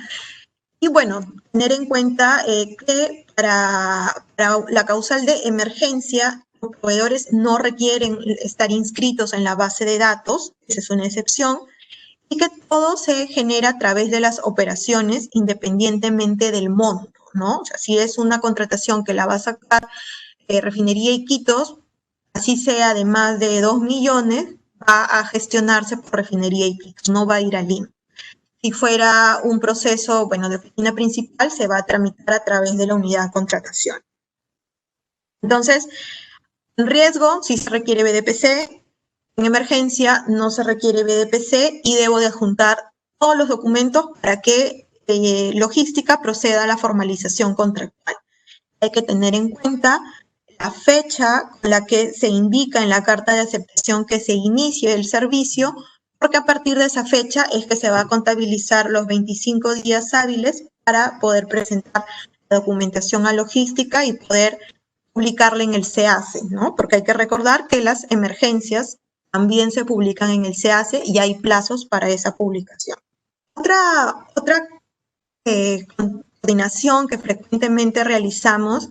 Speaker 4: Y bueno, tener en cuenta que para la causal de emergencia, los proveedores no requieren estar inscritos en la base de datos, esa es una excepción, y que todo se genera a través de las operaciones independientemente del monto, ¿no? O sea, si es una contratación que la va a sacar Refinería Iquitos, así sea de más de 2 millones, va a gestionarse por Refinería Iquitos, no va a ir al INE. Si fuera un proceso, bueno, de oficina principal, se va a tramitar a través de la unidad de contratación. Entonces, en riesgo, si se requiere BDPC, en emergencia no se requiere BDPC y debo de adjuntar todos los documentos para que logística proceda a la formalización contractual. Hay que tener en cuenta la fecha con la que se indica en la carta de aceptación que se inicie el servicio, porque a partir de esa fecha es que se va a contabilizar los 25 días hábiles para poder presentar la documentación a logística y poder publicarla en el SEACE, ¿no? Porque hay que recordar que las emergencias también se publican en el SEACE y hay plazos para esa publicación. Otra coordinación que frecuentemente realizamos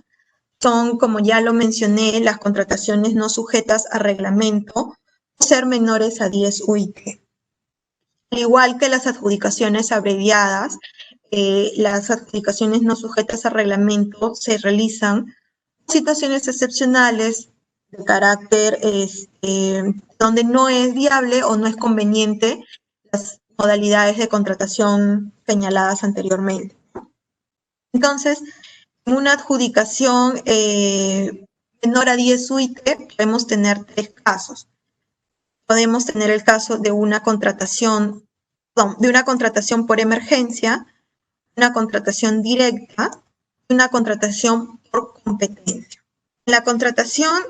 Speaker 4: son, como ya lo mencioné, las contrataciones no sujetas a reglamento, ser menores a 10 UIT. Al igual que las adjudicaciones abreviadas, las adjudicaciones no sujetas a reglamento se realizan en situaciones excepcionales de carácter donde no es viable o no es conveniente las modalidades de contratación señaladas anteriormente. Entonces, en una adjudicación menor a 10 UIT podemos tener 3 casos. Podemos tener el caso de una contratación por emergencia, una contratación directa y una contratación por competencia. En la contratación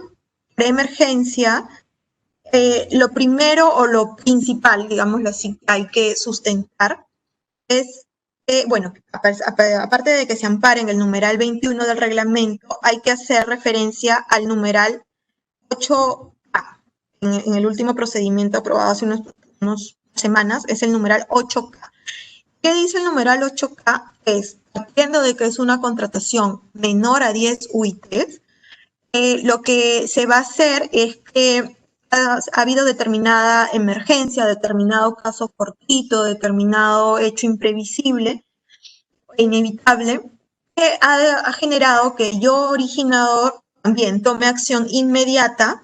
Speaker 4: por emergencia, lo primero o lo principal, digámoslo así, que hay que sustentar es, aparte de que se ampare en el numeral 21 del reglamento, hay que hacer referencia al numeral 8A. En el último procedimiento aprobado hace unas semanas, es el numeral 8K. ¿Qué dice el numeral 8K? Es, partiendo de que es una contratación menor a 10 UITs, lo que se va a hacer es que ha habido determinada emergencia, determinado caso fortuito, determinado hecho imprevisible e inevitable, que ha generado que yo, originador, también tome acción inmediata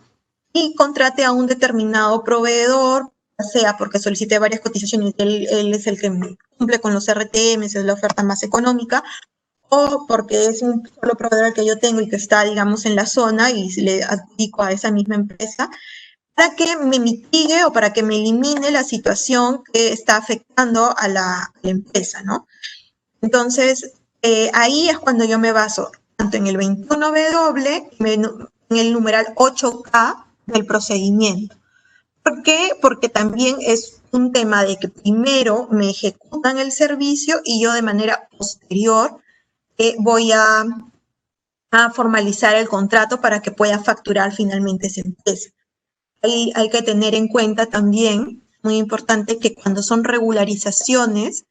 Speaker 4: y contrate a un determinado proveedor, ya sea porque solicité varias cotizaciones y él es el que cumple con los RTMs, es la oferta más económica, o porque es un solo proveedor que yo tengo y que está, digamos, en la zona y le adjudico a esa misma empresa, para que me mitigue o para que me elimine la situación que está afectando a la empresa, ¿no? Entonces, ahí es cuando yo me baso tanto en el 21W, en el numeral 8K del procedimiento. ¿Por qué? Porque también es un tema de que primero me ejecutan el servicio y yo de manera posterior voy a formalizar el contrato para que pueda facturar finalmente esa empresa. Ahí hay que tener en cuenta también, muy importante, que cuando son regularizaciones,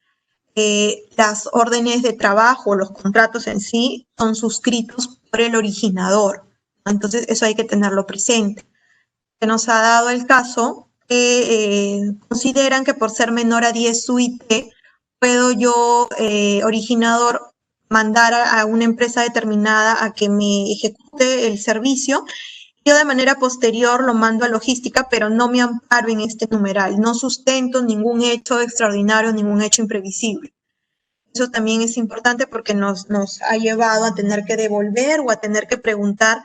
Speaker 4: las órdenes de trabajo, los contratos en sí, son suscritos por el originador. Entonces, eso hay que tenerlo presente. Se nos ha dado el caso que consideran que por ser menor a 10 UIT, puedo yo, originador, mandar a una empresa determinada a que me ejecute el servicio. Yo de manera posterior lo mando a logística, pero no me amparo en este numeral. No sustento ningún hecho extraordinario, ningún hecho imprevisible. Eso también es importante porque nos ha llevado a tener que devolver o a tener que preguntar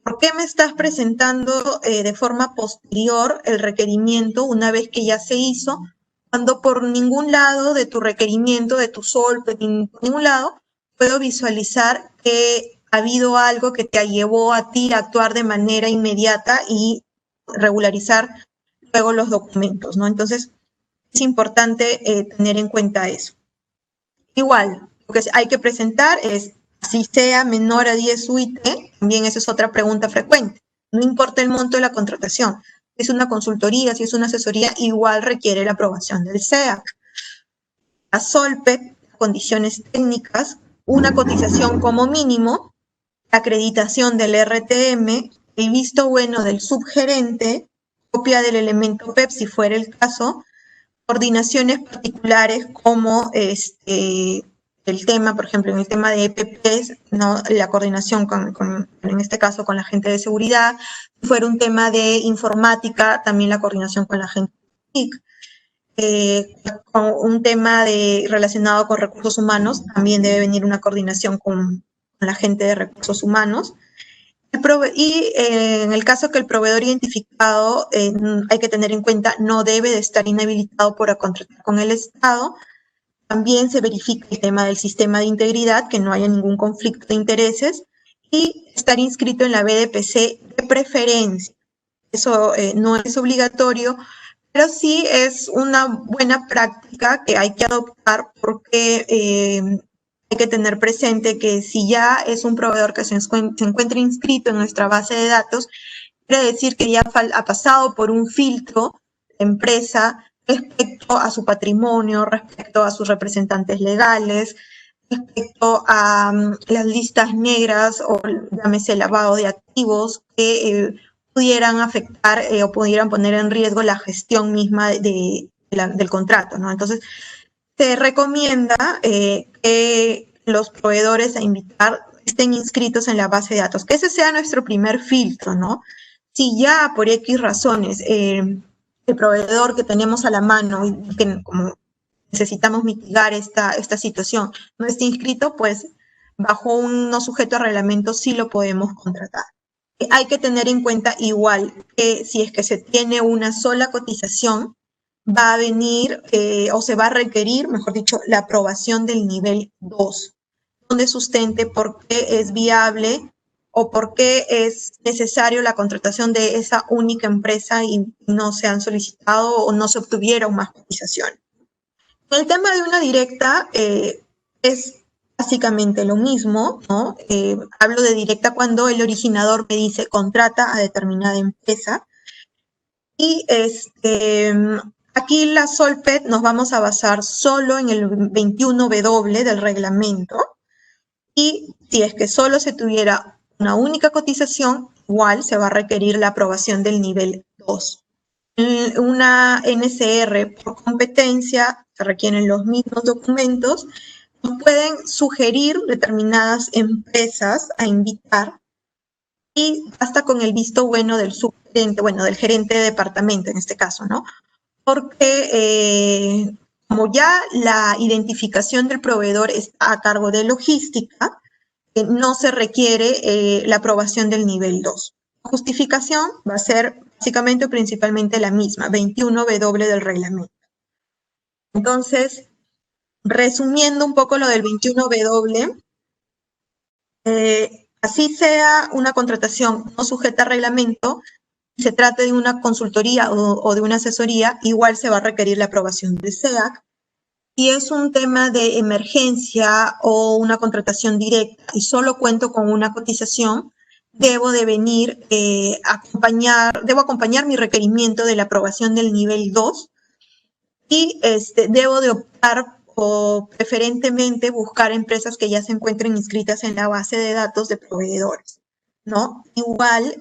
Speaker 4: ¿por qué me estás presentando de forma posterior el requerimiento una vez que ya se hizo? Cuando por ningún lado de tu requerimiento, de tu SOL, por ningún lado, puedo visualizar que ha habido algo que te llevó a ti a actuar de manera inmediata y regularizar luego los documentos, ¿no? Entonces, es importante tener en cuenta eso. Igual, lo que hay que presentar es, si sea menor a 10 UIT, también esa es otra pregunta frecuente. No importa el monto de la contratación. Si es una consultoría, si es una asesoría, igual requiere la aprobación del SEAC. La SOLPET, condiciones técnicas, una cotización como mínimo, acreditación del RTM, el visto bueno del subgerente, copia del elemento PEP si fuera el caso, coordinaciones particulares como el tema, por ejemplo, en el tema de EPPs, ¿no? La coordinación en este caso con la gente de seguridad, si fuera un tema de informática, también la coordinación con la gente de TIC, con un tema relacionado con recursos humanos, también debe venir una coordinación con la gente de recursos humanos. En el caso que el proveedor identificado, hay que tener en cuenta, no debe de estar inhabilitado para contratar con el Estado. También se verifica el tema del sistema de integridad, que no haya ningún conflicto de intereses, y estar inscrito en la BDPC de preferencia. Eso no es obligatorio, pero sí es una buena práctica que hay que adoptar porque hay que tener presente que si ya es un proveedor que se encuentra inscrito en nuestra base de datos, quiere decir que ya ha pasado por un filtro de empresa respecto a su patrimonio, respecto a sus representantes legales, respecto a las listas negras o llámese lavado de activos que pudieran afectar o pudieran poner en riesgo la gestión misma del contrato, ¿no? Entonces, se recomienda que los proveedores a invitar estén inscritos en la base de datos, que ese sea nuestro primer filtro, ¿no? Si ya por X razones el proveedor que tenemos a la mano y que como necesitamos mitigar esta situación no está inscrito, pues bajo un no sujeto a reglamento sí lo podemos contratar. Hay que tener en cuenta igual que si es que se tiene una sola cotización, va a venir o se va a requerir, mejor dicho, la aprobación del nivel 2, donde sustente por qué es viable o por qué es necesario la contratación de esa única empresa y no se han solicitado o no se obtuvieron más cotizaciones. El tema de una directa es básicamente lo mismo, ¿no? Hablo de directa cuando el originador me dice contrata a determinada empresa. Y aquí la Solpet nos vamos a basar solo en el 21W del reglamento. Y si es que solo se tuviera una única cotización, igual se va a requerir la aprobación del nivel 2. Una NCR por competencia, se requieren los mismos documentos, nos pueden sugerir determinadas empresas a invitar y hasta con el visto bueno del subgerente, bueno, del gerente de departamento en este caso, ¿no? Porque como ya la identificación del proveedor está a cargo de logística, no se requiere la aprobación del nivel 2. La justificación va a ser básicamente o principalmente la misma, 21W del reglamento. Entonces, resumiendo un poco lo del 21W, así sea una contratación no sujeta a reglamento, si se trata de una consultoría o de una asesoría, igual se va a requerir la aprobación del SEAC. Si es un tema de emergencia o una contratación directa y solo cuento con una cotización, debo acompañar mi requerimiento de la aprobación del nivel 2 y debo de optar o preferentemente buscar empresas que ya se encuentren inscritas en la base de datos de proveedores, ¿no? Igual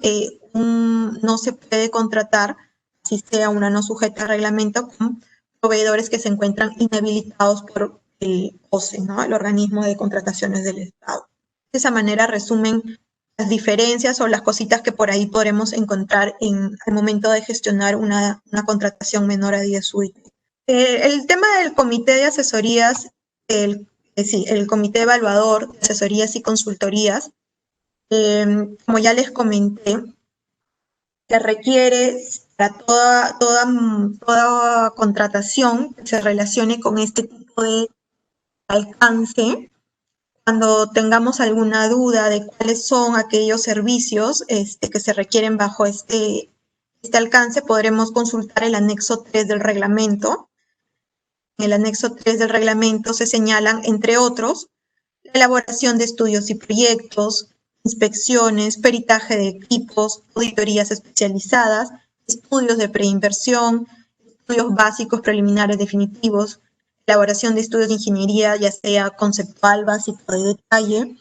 Speaker 4: no se puede contratar, si sea una no sujeta a reglamento, con proveedores que se encuentran inhabilitados por el OCE, ¿no? El organismo de contrataciones del Estado. De esa manera resumen las diferencias o las cositas que por ahí podremos encontrar al momento de gestionar una contratación menor a 10 UIT. El tema del comité de asesorías, el comité evaluador de asesorías y consultorías, como ya les comenté, que requiere para toda contratación que se relacione con este tipo de alcance. Cuando tengamos alguna duda de cuáles son aquellos servicios que se requieren bajo este alcance, podremos consultar el anexo 3 del reglamento. En el anexo 3 del reglamento se señalan, entre otros, la elaboración de estudios y proyectos, inspecciones, peritaje de equipos, auditorías especializadas, estudios de preinversión, estudios básicos preliminares definitivos, elaboración de estudios de ingeniería, ya sea conceptual, básico, de detalle,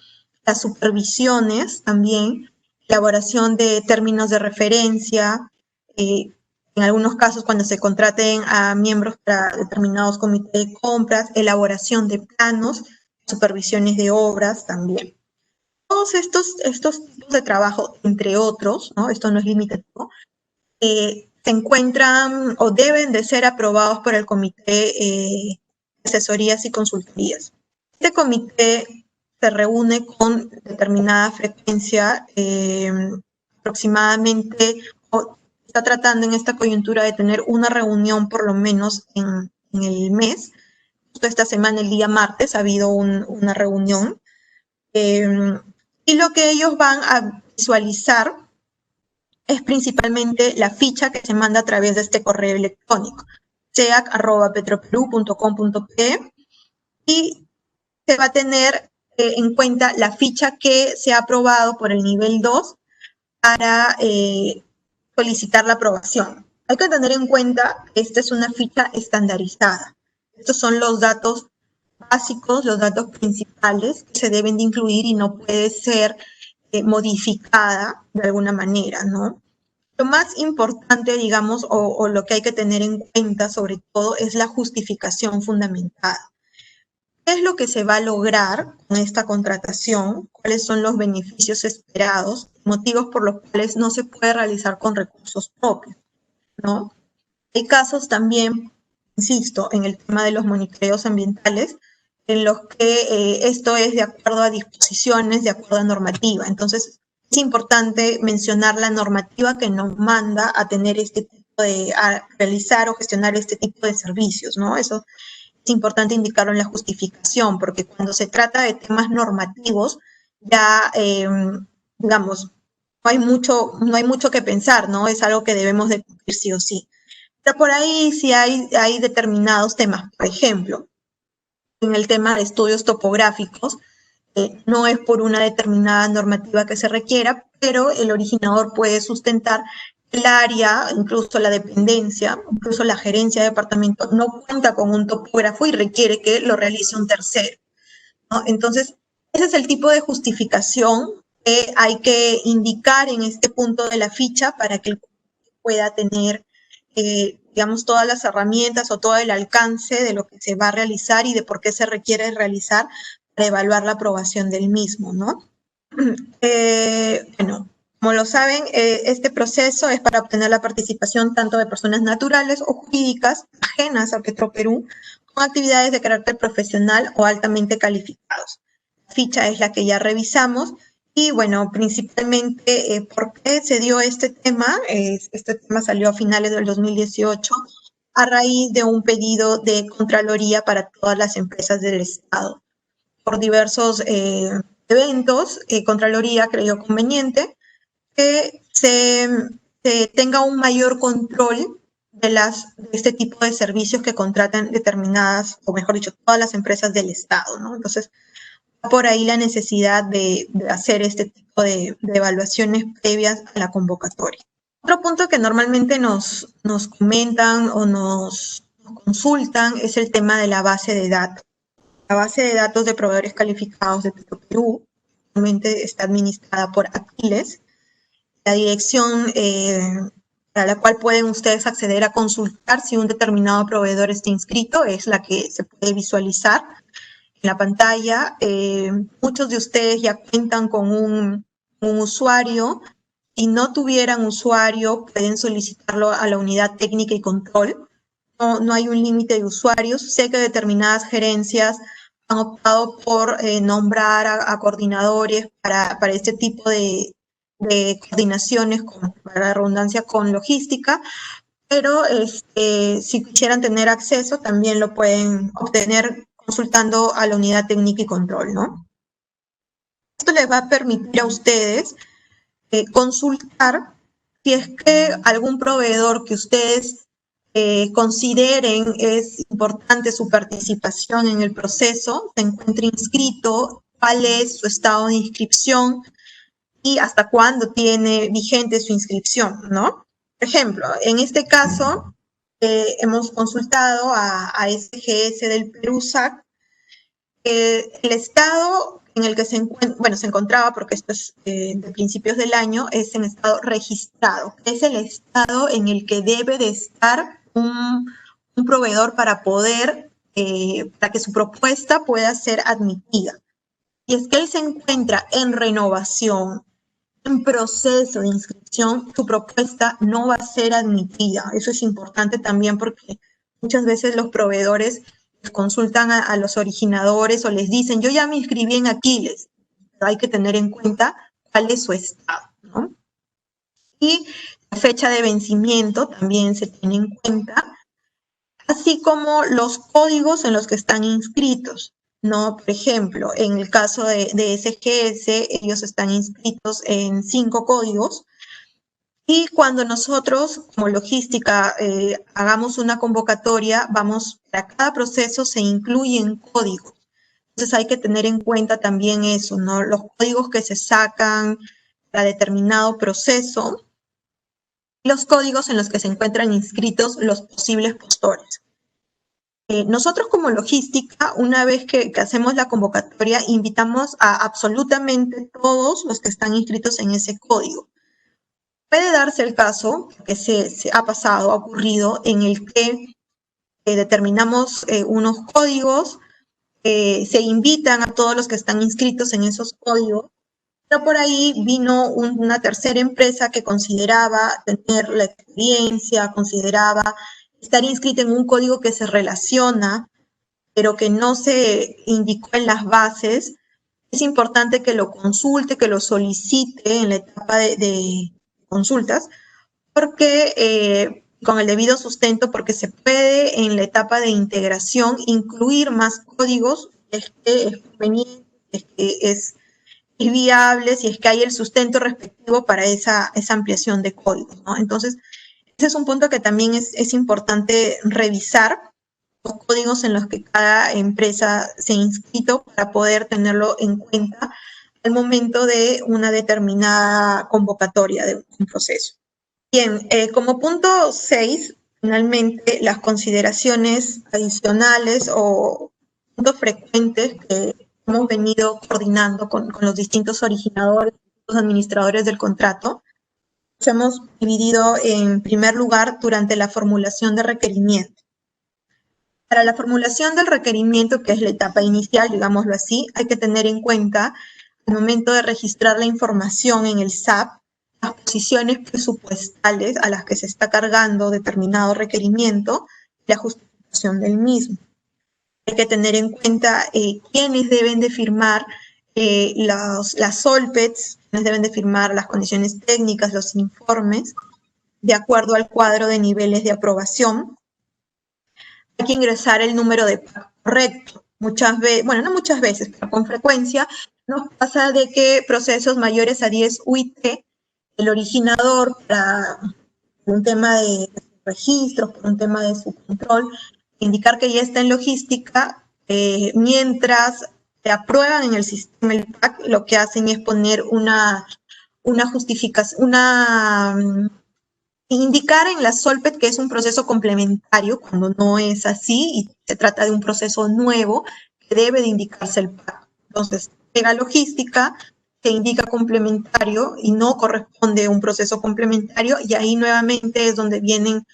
Speaker 4: las supervisiones también, elaboración de términos de referencia, en algunos casos cuando se contraten a miembros para determinados comités de compras, elaboración de planos, supervisiones de obras también. Todos estos tipos de trabajo, entre otros, ¿no? Esto no es limitativo, se encuentran o deben de ser aprobados por el comité de asesorías y consultorías. Este comité se reúne con determinada frecuencia, aproximadamente, o está tratando en esta coyuntura de tener una reunión por lo menos en el mes. Justo esta semana, el día martes, ha habido una reunión. Y lo que ellos van a visualizar es principalmente la ficha que se manda a través de este correo electrónico, seac@petroperú.com.pe, y se va a tener en cuenta la ficha que se ha aprobado por el nivel 2 para solicitar la aprobación. Hay que tener en cuenta que esta es una ficha estandarizada. Estos son los datos básicos, los datos principales que se deben de incluir y no puede ser modificada de alguna manera, ¿no? Lo más importante, digamos, o lo que hay que tener en cuenta sobre todo es la justificación fundamentada. ¿Qué es lo que se va a lograr con esta contratación? ¿Cuáles son los beneficios esperados? Motivos por los cuales no se puede realizar con recursos propios, ¿no? Hay casos también, insisto, en el tema de los monitoreos ambientales, en los que esto es de acuerdo a disposiciones, de acuerdo a normativa. Entonces, es importante mencionar la normativa que nos manda a tener a realizar o gestionar este tipo de servicios, ¿no? Eso es importante indicarlo en la justificación, porque cuando se trata de temas normativos, ya, digamos, no hay mucho que pensar, ¿no? Es algo que debemos de cumplir sí o sí. Pero por ahí sí hay determinados temas. Por ejemplo, en el tema de estudios topográficos, no es por una determinada normativa que se requiera, pero el originador puede sustentar el área, incluso la dependencia, incluso la gerencia de departamento, no cuenta con un topógrafo y requiere que lo realice un tercero, ¿no? Entonces, ese es el tipo de justificación que hay que indicar en este punto de la ficha para que el pueda tener, digamos, todas las herramientas o todo el alcance de lo que se va a realizar y de por qué se requiere realizar para evaluar la aprobación del mismo, ¿no? Bueno, como lo saben, este proceso es para obtener la participación tanto de personas naturales o jurídicas ajenas a Petroperú con actividades de carácter profesional o altamente calificados. La ficha es la que ya revisamos y, bueno, principalmente, ¿por qué se dio este tema? Este tema salió a finales del 2018 a raíz de un pedido de Contraloría para todas las empresas del Estado. Por diversos eventos, Contraloría creyó conveniente que se tenga un mayor control de este tipo de servicios que contratan determinadas, o mejor dicho, todas las empresas del Estado, ¿no? Entonces, por ahí la necesidad de hacer este tipo de evaluaciones previas a la convocatoria. Otro punto que normalmente nos comentan o nos consultan es el tema de la base de datos. La base de datos de proveedores calificados de Petroperú actualmente está administrada por Aquiles. La dirección para la cual pueden ustedes acceder a consultar si un determinado proveedor está inscrito es la que se puede visualizar en la pantalla. Muchos de ustedes ya cuentan con un usuario. Si no tuvieran usuario, pueden solicitarlo a la unidad técnica y control. No hay un límite de usuarios. Sé que determinadas gerencias han optado por nombrar a coordinadores para este tipo de coordinaciones, para la redundancia, con logística, pero si quisieran tener acceso, también lo pueden obtener consultando a la unidad técnica y control, ¿no? Esto les va a permitir a ustedes consultar si es que algún proveedor que ustedes consideren es importante su participación en el proceso, se encuentra inscrito, cuál es su estado de inscripción y hasta cuándo tiene vigente su inscripción, ¿no? Por ejemplo, en este caso, hemos consultado a SGS del Perú-SAC. El estado en el que se encontraba, porque esto es de principios del año, es en estado registrado. Es el estado en el que debe de estar un proveedor para poder, para que su propuesta pueda ser admitida. Y es que él se encuentra en renovación, en proceso de inscripción, su propuesta no va a ser admitida. Eso es importante también porque muchas veces los proveedores consultan a los originadores o les dicen, yo ya me inscribí en Aquiles, pero hay que tener en cuenta cuál es su estado, ¿no? Y la fecha de vencimiento también se tiene en cuenta, así como los códigos en los que están inscritos, ¿no? Por ejemplo, en el caso de SGS, ellos están inscritos en 5 códigos, y cuando nosotros, como logística, hagamos una convocatoria, para cada proceso se incluyen códigos. Entonces hay que tener en cuenta también eso, ¿no? Los códigos que se sacan para determinado proceso, los códigos en los que se encuentran inscritos los posibles postores. Nosotros como logística, una vez que hacemos la convocatoria, invitamos a absolutamente todos los que están inscritos en ese código. Puede darse el caso, que se ha ocurrido, en el que determinamos unos códigos, se invitan a todos los que están inscritos en esos códigos, pero por ahí vino una tercera empresa que consideraba tener la experiencia, consideraba estar inscrita en un código que se relaciona, pero que no se indicó en las bases. Es importante que lo consulte, que lo solicite en la etapa de consultas, porque con el debido sustento, porque se puede en la etapa de integración incluir más códigos, es que es conveniente, es que es viable, si es que hay el sustento respectivo para esa ampliación de códigos, ¿no? Entonces, ese es un punto que también es importante revisar, los códigos en los que cada empresa se ha inscrito para poder tenerlo en cuenta al momento de una determinada convocatoria de un proceso. Bien, como punto 6, finalmente, las consideraciones adicionales o puntos frecuentes que hemos venido coordinando con los distintos originadores, los administradores del contrato. Nos hemos dividido en primer lugar durante la formulación de requerimiento. Para la formulación del requerimiento, que es la etapa inicial, digámoslo así, hay que tener en cuenta, al momento de registrar la información en el SAP, las posiciones presupuestales a las que se está cargando determinado requerimiento y la justificación del mismo. Hay que tener en cuenta quiénes deben de firmar las SOLPETs, quiénes deben de firmar las condiciones técnicas, los informes, de acuerdo al cuadro de niveles de aprobación. Hay que ingresar el número de PAC correcto. Muchas veces, bueno, no muchas veces, pero con frecuencia nos pasa de que procesos mayores a 10 UIT, el originador, para un tema de registros, por un tema de su control, indicar que ya está en logística, mientras se aprueban en el sistema el PAC, lo que hacen es poner una justificación, indicar en la SOLPET que es un proceso complementario, cuando no es así y se trata de un proceso nuevo que debe de indicarse el PAC. Entonces, llega logística, se indica complementario y no corresponde a un proceso complementario, y ahí nuevamente es donde vienen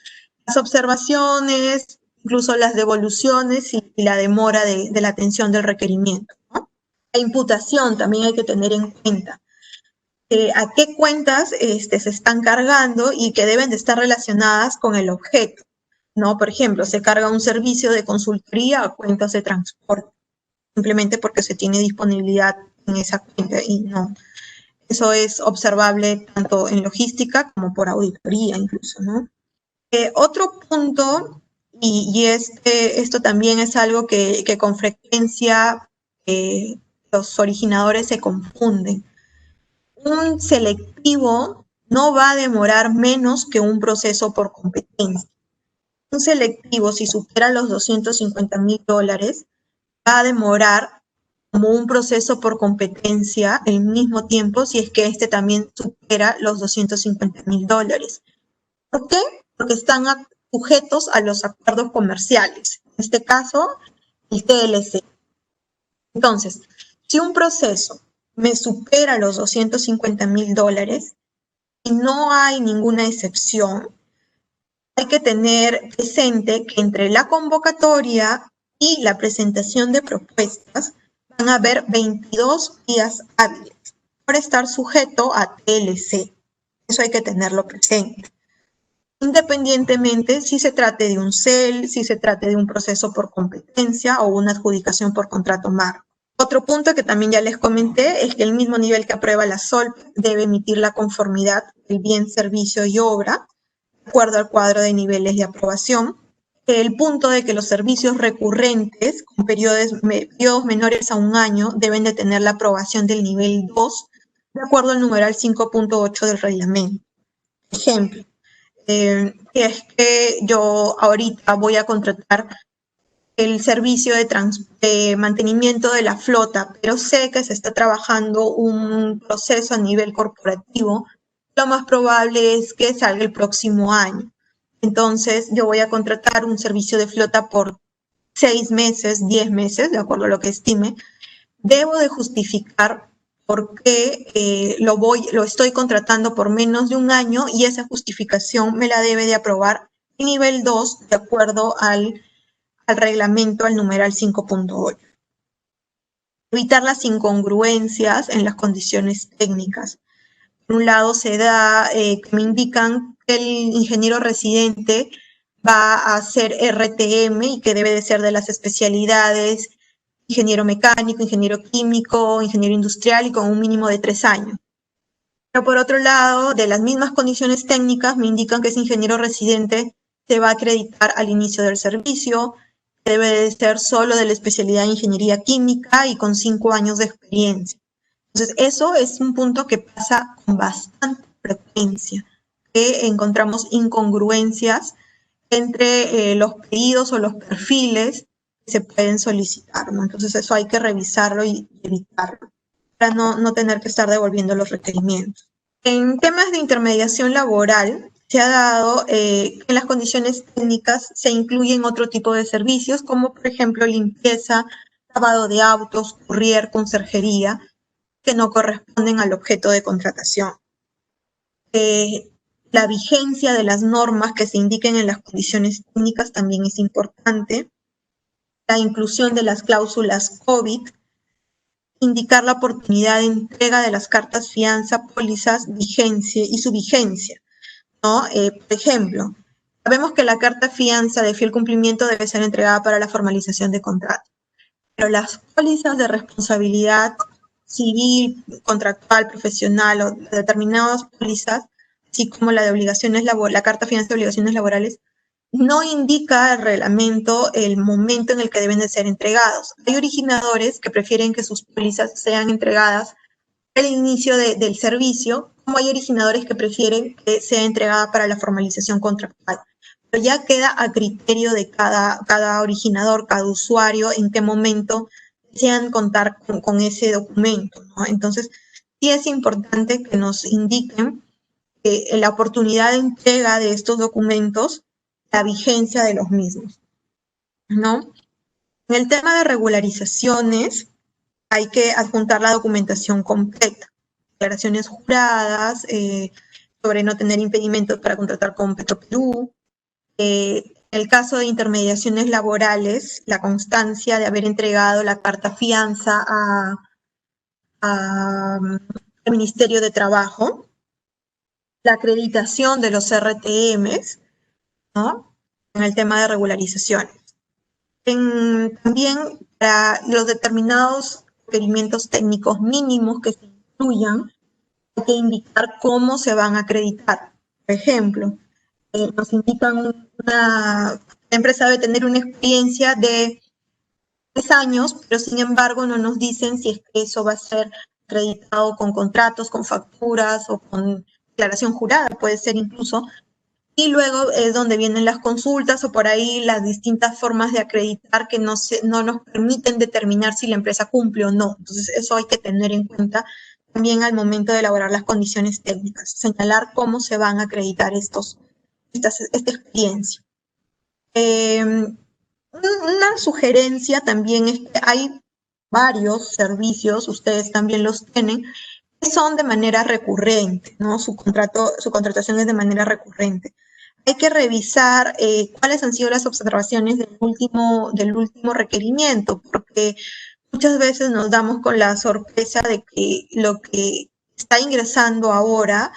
Speaker 4: las observaciones, incluso las devoluciones y la demora de la atención del requerimiento, ¿no? La imputación también hay que tener en cuenta. A qué cuentas se están cargando y que deben de estar relacionadas con el objeto, ¿no? Por ejemplo, se carga un servicio de consultoría a cuentas de transporte, simplemente porque se tiene disponibilidad en esa cuenta y no. Eso es observable tanto en logística como por auditoría incluso, ¿no? Otro punto, y esto también es algo que con frecuencia los originadores se confunden. Un selectivo no va a demorar menos que un proceso por competencia. Un selectivo, si supera los $250,000, va a demorar como un proceso por competencia el mismo tiempo si es que este también supera los $250,000. ¿Por qué? Porque están sujetos a los acuerdos comerciales. En este caso, el TLC. Entonces, si un proceso me supera los $250,000 y no hay ninguna excepción, hay que tener presente que entre la convocatoria y la presentación de propuestas van a haber 22 días hábiles por estar sujeto a TLC. Eso hay que tenerlo presente. Independientemente si se trate de un CEL, si se trate de un proceso por competencia o una adjudicación por contrato marco. Otro punto que también ya les comenté es que el mismo nivel que aprueba la SOLP debe emitir la conformidad del bien, servicio y obra, de acuerdo al cuadro de niveles de aprobación. El punto de que los servicios recurrentes con periodos menores a un año deben de tener la aprobación del nivel 2, de acuerdo al numeral 5.8 del reglamento. Ejemplo, es que yo ahorita voy a contratar el servicio de mantenimiento de la flota, pero sé que se está trabajando un proceso a nivel corporativo, lo más probable es que salga el próximo año. Entonces, yo voy a contratar un servicio de flota por 6 meses, 10 meses, de acuerdo a lo que estime. Debo de justificar por qué lo estoy contratando por menos de un año, y esa justificación me la debe de aprobar el nivel 2, de acuerdo al reglamento, al numeral 5.8. evitar las incongruencias en las condiciones técnicas. Por un lado se da que me indican que el ingeniero residente va a hacer RTM y que debe de ser de las especialidades ingeniero mecánico, ingeniero químico, ingeniero industrial y con un mínimo de 3 años. Pero por otro lado, de las mismas condiciones técnicas me indican que ese ingeniero residente se va a acreditar al inicio del servicio, debe de ser solo de la especialidad de ingeniería química y con 5 años de experiencia. Entonces, eso es un punto que pasa con bastante frecuencia, que encontramos incongruencias entre los pedidos o los perfiles que se pueden solicitar, ¿no? Entonces, eso hay que revisarlo y evitarlo, para no tener que estar devolviendo los requerimientos. En temas de intermediación laboral, se ha dado que en las condiciones técnicas se incluyen otro tipo de servicios, como por ejemplo limpieza, lavado de autos, courier, conserjería, que no corresponden al objeto de contratación. La vigencia de las normas que se indiquen en las condiciones técnicas también es importante. La inclusión de las cláusulas COVID, indicar la oportunidad de entrega de las cartas fianza, pólizas, vigencia y su vigencia, ¿no? Por ejemplo, sabemos que la carta fianza de fiel cumplimiento debe ser entregada para la formalización de contrato, pero las pólizas de responsabilidad civil, contractual, profesional o determinadas pólizas, así como la de obligaciones la carta fianza de obligaciones laborales, no indica el reglamento el momento en el que deben de ser entregados. Hay originadores que prefieren que sus pólizas sean entregadas al inicio del servicio, como hay originadores que prefieren que sea entregada para la formalización contractual. Pero ya queda a criterio de cada originador, cada usuario, en qué momento desean contar con ese documento, ¿no? Entonces, sí es importante que nos indiquen la oportunidad de entrega de estos documentos, la vigencia de los mismos, ¿no? En el tema de regularizaciones, hay que adjuntar la documentación completa, declaraciones juradas, sobre no tener impedimentos para contratar con Petroperú. En el caso de intermediaciones laborales, la constancia de haber entregado la carta fianza al Ministerio de Trabajo, la acreditación de los RTMs, ¿no? En el tema de regularizaciones. También para los determinados requerimientos técnicos mínimos que se incluyan, hay que indicar cómo se van a acreditar. Por ejemplo, nos indican la empresa debe tener una experiencia de 3 años, pero sin embargo no nos dicen si es que eso va a ser acreditado con contratos, con facturas o con declaración jurada, puede ser incluso. Y luego es donde vienen las consultas o por ahí las distintas formas de acreditar que no nos permiten determinar si la empresa cumple o no. Entonces eso hay que tener en cuenta también al momento de elaborar las condiciones técnicas, señalar cómo se van a acreditar esta experiencia. Una sugerencia también es que hay varios servicios, ustedes también los tienen, que son de manera recurrente, ¿no? Su contratación es de manera recurrente. Hay que revisar cuáles han sido las observaciones del último requerimiento, porque muchas veces nos damos con la sorpresa de que lo que está ingresando ahora,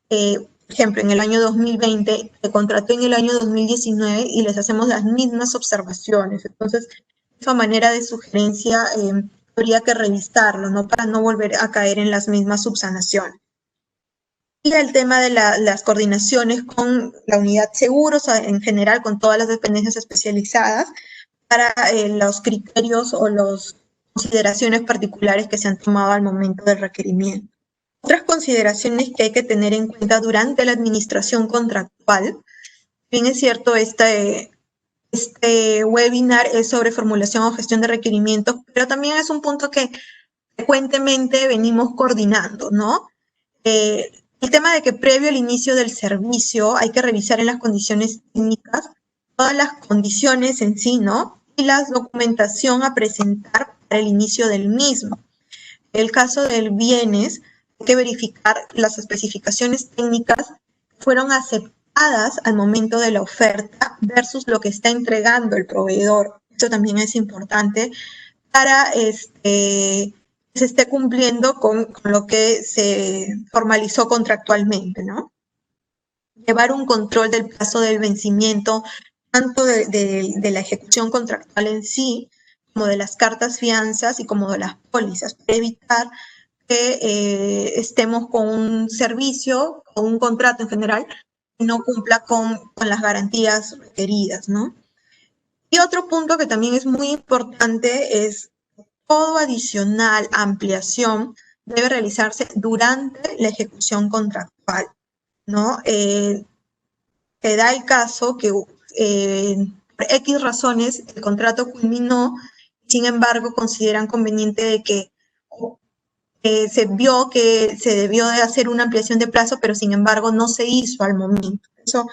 Speaker 4: por ejemplo, en el año 2020, se contrató en el año 2019 y les hacemos las mismas observaciones. Entonces, esa manera de sugerencia habría que revisarlo, ¿no? Para no volver a caer en las mismas subsanaciones. Y el tema de las coordinaciones con la unidad seguros, en general con todas las dependencias especializadas, para los criterios o las consideraciones particulares que se han tomado al momento del requerimiento. Otras consideraciones que hay que tener en cuenta durante la administración contractual, bien es cierto, este webinar es sobre formulación o gestión de requerimientos, pero también es un punto que frecuentemente venimos coordinando, ¿no? El tema de que previo al inicio del servicio hay que revisar en las condiciones técnicas todas las condiciones en sí, ¿no? Y la documentación a presentar para el inicio del mismo. En el caso de bienes, hay que verificar las especificaciones técnicas que fueron aceptadas al momento de la oferta versus lo que está entregando el proveedor. Esto también es importante para que se esté cumpliendo con lo que se formalizó contractualmente, ¿no? Llevar un control del plazo del vencimiento, tanto de la ejecución contractual en sí, como de las cartas fianzas y como de las pólizas, para evitar que estemos con un servicio o un contrato en general que no cumpla con las garantías requeridas, ¿no? Y otro punto que también es muy importante es todo adicional, ampliación, debe realizarse durante la ejecución contractual, ¿no? Se da el caso que por X razones el contrato culminó, sin embargo consideran conveniente de que se vio que se debió de hacer una ampliación de plazo, pero sin embargo no se hizo al momento. Eso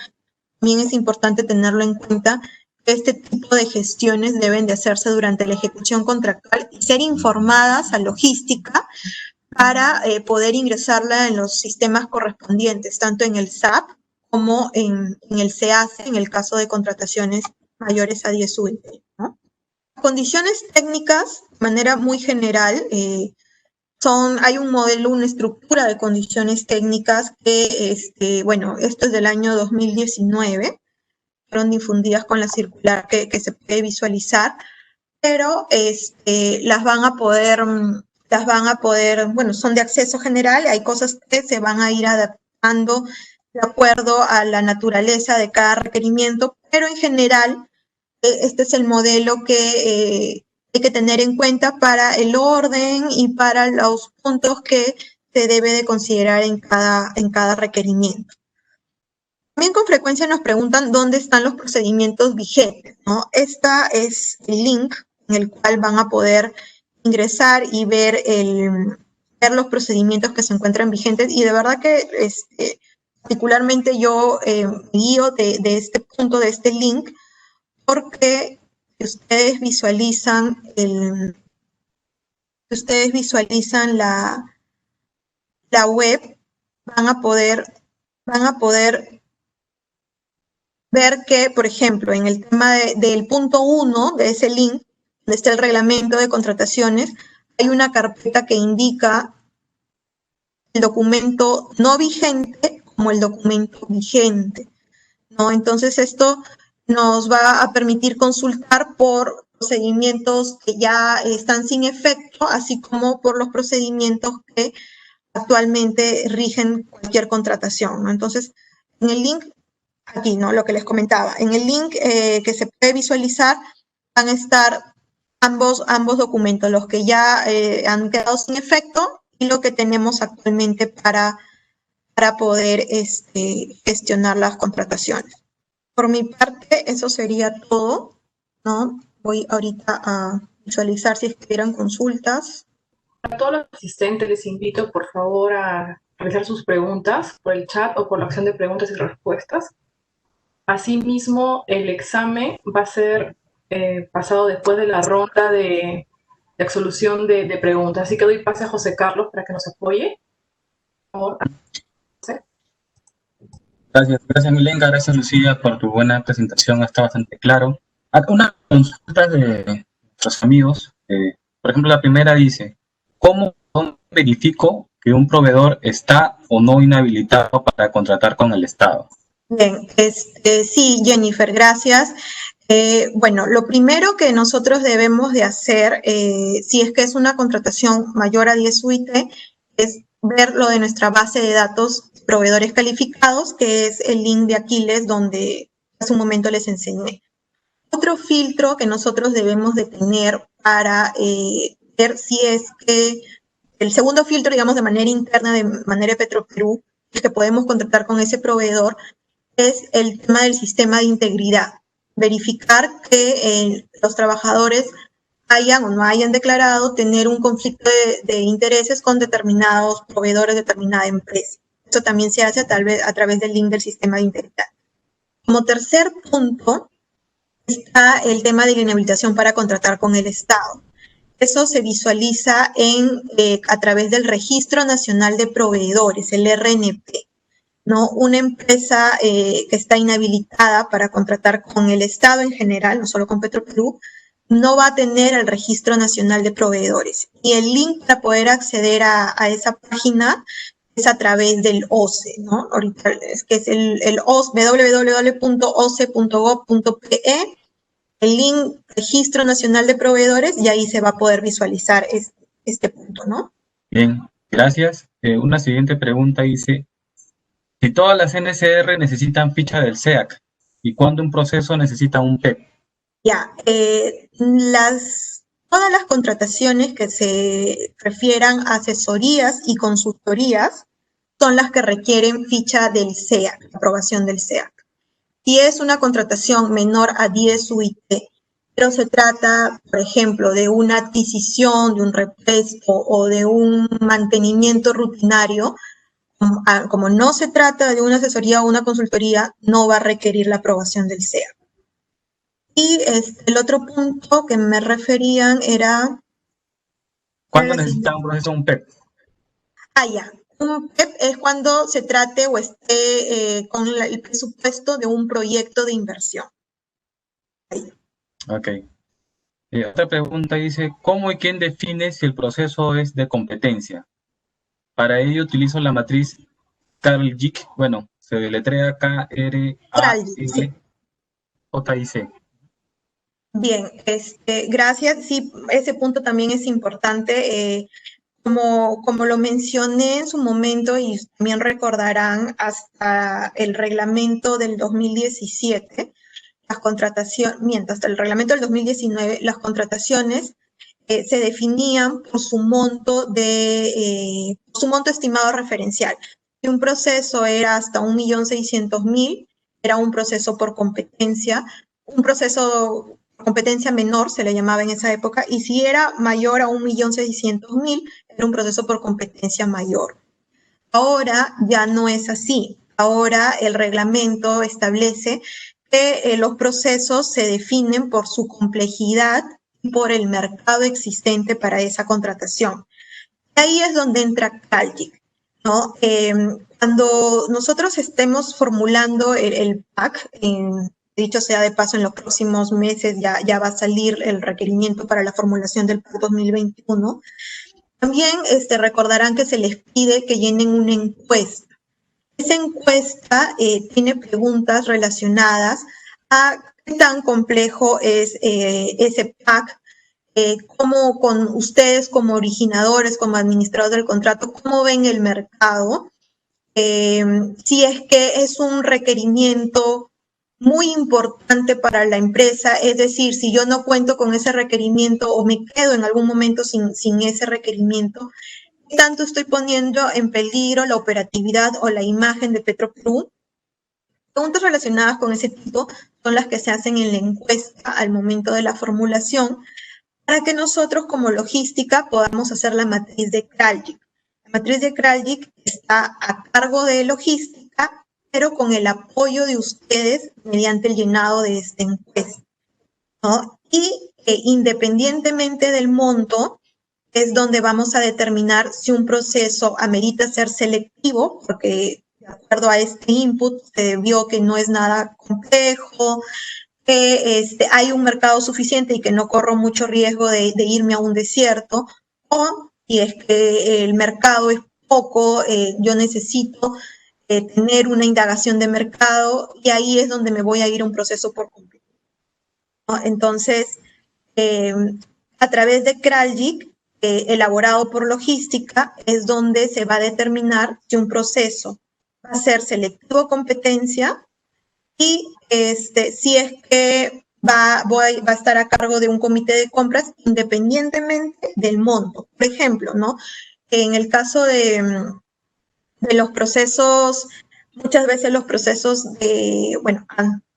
Speaker 4: también es importante tenerlo en cuenta. Este tipo de gestiones deben de hacerse durante la ejecución contractual y ser informadas a logística para poder ingresarla en los sistemas correspondientes, tanto en el SAP como en el SEACE, en el caso de contrataciones mayores a 10 UIT, ¿no? Condiciones técnicas, de manera muy general, hay un modelo, una estructura de condiciones técnicas que, bueno, esto es del año 2019, fueron difundidas con la circular que se puede visualizar, pero las van a poder, bueno, son de acceso general, hay cosas que se van a ir adaptando de acuerdo a la naturaleza de cada requerimiento, pero en general este es el modelo que hay que tener en cuenta para el orden y para los puntos que se debe de considerar en cada requerimiento. También con frecuencia nos preguntan dónde están los procedimientos vigentes, ¿no? Esta es el link en el cual van a poder ingresar y ver los procedimientos que se encuentran vigentes, y de verdad que particularmente yo me guío de este punto, de este link, porque si ustedes visualizan la web, van a poder ver que, por ejemplo, en el tema del punto 1 de ese link, donde está el reglamento de contrataciones, hay una carpeta que indica el documento no vigente como el documento vigente, ¿no? Entonces esto nos va a permitir consultar por procedimientos que ya están sin efecto, así como por los procedimientos que actualmente rigen cualquier contratación, ¿no? Entonces, en el link, aquí, ¿no? Lo que les comentaba, en el link que se puede visualizar van a estar ambos documentos, los que ya han quedado sin efecto y lo que tenemos actualmente para poder gestionar las contrataciones. Por mi parte, eso sería todo, ¿no? Voy ahorita a visualizar si estuvieran consultas.
Speaker 2: A todos los asistentes les invito, por favor, a realizar sus preguntas por el chat o por la opción de preguntas y respuestas. Asimismo, el examen va a ser pasado después de la ronda de absolución de preguntas. Así que doy pase a José Carlos para que nos apoye. Por favor.
Speaker 3: Gracias Milenka, gracias Lucía por tu buena presentación, está bastante claro. Una consulta de nuestros amigos, por ejemplo la primera dice, ¿cómo verifico que un proveedor está o no inhabilitado para contratar con el Estado?
Speaker 4: Bien, sí, Jennifer, gracias. Bueno, lo primero que nosotros debemos de hacer, si es que es una contratación mayor a 10 UIT, es ver lo de nuestra base de datos proveedores calificados, que es el link de Aquiles donde hace un momento les enseñé. Otro filtro que nosotros debemos de tener para ver si es que el segundo filtro, digamos, de manera interna, de manera de Petroperú, es que podemos contratar con ese proveedor, es el tema del sistema de integridad. Verificar que los trabajadores hayan o no hayan declarado tener un conflicto de intereses con determinados proveedores, determinada empresa. Eso también se hace a través del link del sistema de integridad. Como tercer punto está el tema de la inhabilitación para contratar con el Estado. Eso se visualiza a través del Registro Nacional de Proveedores, el RNP, ¿no? Una empresa que está inhabilitada para contratar con el Estado en general, no solo con Petroperú, no va a tener el Registro Nacional de Proveedores. Y el link para poder acceder a esa página es a través del OCE, ¿no? Ahorita es que es el OCE, www.oce.gov.pe, el link Registro Nacional de Proveedores, y ahí se va a poder visualizar este punto, ¿no?
Speaker 3: Bien, gracias. Una siguiente pregunta dice, si todas las NSR necesitan ficha del SEAC, ¿y cuándo un proceso necesita un PEP?
Speaker 4: Ya, todas las contrataciones que se refieran a asesorías y consultorías son las que requieren ficha del SEAC, aprobación del SEAC. Si es una contratación menor a 10 UIT, pero se trata, por ejemplo, de una adquisición, de un repuesto o de un mantenimiento rutinario, como no se trata de una asesoría o una consultoría, no va a requerir la aprobación del SEAC. Y el otro punto que me referían era...
Speaker 3: ¿Cuándo necesita un proceso un PEP?
Speaker 4: Ya. Un PEP es cuando se trate o esté con el presupuesto de un proyecto de inversión. Ahí.
Speaker 3: Ok. Otra pregunta dice, ¿cómo y quién define si el proceso es de competencia? Para ello utilizo la matriz Kraljic, bueno, se deletrea Kraljic.
Speaker 4: Bien, gracias. Sí, ese punto también es importante. Como lo mencioné en su momento, y también recordarán, hasta el reglamento del 2017, hasta el reglamento del 2019, las contrataciones se definían por su monto estimado referencial. Si un proceso era hasta 1.600.000, era un proceso por competencia, un proceso competencia menor se le llamaba en esa época, y si era mayor a 1.600.000, era un proceso por competencia mayor. Ahora ya no es así. Ahora el reglamento establece que los procesos se definen por su complejidad y por el mercado existente para esa contratación. Ahí es donde entra Kraljic, ¿no? Cuando nosotros estemos formulando el PAC, dicho sea de paso, en los próximos meses ya va a salir el requerimiento para la formulación del PAC 2021, también recordarán que se les pide que llenen una encuesta. Esa encuesta tiene preguntas relacionadas a qué tan complejo es ese PAC, cómo con ustedes como originadores, como administradores del contrato, cómo ven el mercado, si es que es un requerimiento muy importante para la empresa, es decir, si yo no cuento con ese requerimiento o me quedo en algún momento sin ese requerimiento, ¿qué tanto estoy poniendo en peligro la operatividad o la imagen de Petroperú? Preguntas relacionadas con ese tipo son las que se hacen en la encuesta al momento de la formulación, para que nosotros como logística podamos hacer la matriz de Kraljic. La matriz de Kraljic está a cargo de logística, pero con el apoyo de ustedes mediante el llenado de esta encuesta, ¿no? Y independientemente del monto, es donde vamos a determinar si un proceso amerita ser selectivo, porque de acuerdo a este input se vio que no es nada complejo, que hay un mercado suficiente y que no corro mucho riesgo de irme a un desierto, o si es que el mercado es poco, yo necesito tener una indagación de mercado, y ahí es donde me voy a ir a un proceso por completo, ¿no? Entonces, a través de Kraljic, elaborado por logística, es donde se va a determinar si un proceso va a ser selectivo competencia, y si es que va a estar a cargo de un comité de compras independientemente del monto. Por ejemplo, ¿no? En el caso de los procesos, muchas veces los procesos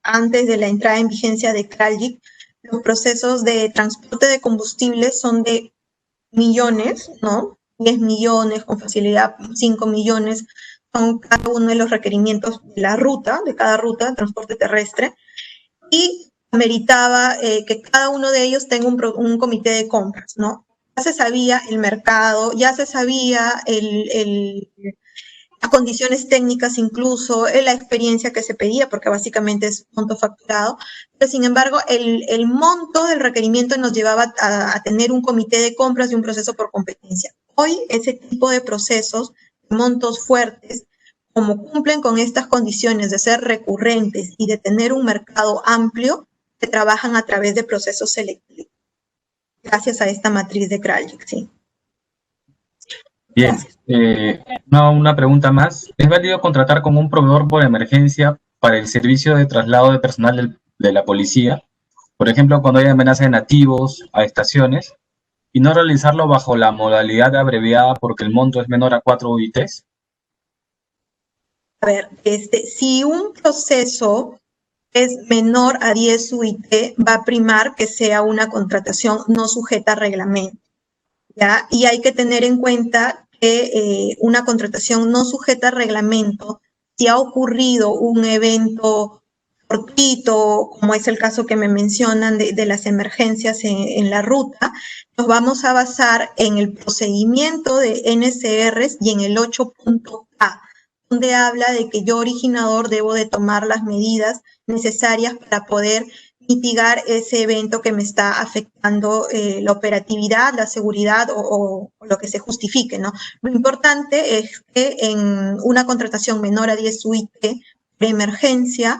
Speaker 4: antes de la entrada en vigencia de Kraljic, los procesos de transporte de combustibles son de millones, ¿no? 10 millones, con facilidad 5 millones, son cada uno de los requerimientos de la ruta, de cada ruta de transporte terrestre, y meritaba que cada uno de ellos tenga un comité de compras, ¿no? Ya se sabía el mercado, ya se sabía las condiciones técnicas incluso, la experiencia que se pedía, porque básicamente es monto facturado, pero sin embargo el monto del requerimiento nos llevaba a tener un comité de compras y un proceso por competencia. Hoy ese tipo de procesos, montos fuertes, como cumplen con estas condiciones de ser recurrentes y de tener un mercado amplio, se trabajan a través de procesos selectivos, gracias a esta matriz de Kraljic, sí.
Speaker 3: Bien, una pregunta más. ¿Es válido contratar con un proveedor por emergencia para el servicio de traslado de personal de la policía? Por ejemplo, cuando hay amenaza de nativos a estaciones, y no realizarlo bajo la modalidad abreviada porque el monto es menor a 4 UITs.
Speaker 4: A ver, si un proceso es menor a 10 UIT, va a primar que sea una contratación no sujeta a reglamento, ¿ya? Y hay que tener en cuenta que una contratación no sujeta a reglamento, si ha ocurrido un evento fortuito, como es el caso que me mencionan de las emergencias en la ruta, nos vamos a basar en el procedimiento de NCRs y en el 8.K, donde habla de que yo, originador, debo de tomar las medidas necesarias para poder mitigar ese evento que me está afectando la operatividad, la seguridad o lo que se justifique, ¿no? Lo importante es que en una contratación menor a 10 UIT de emergencia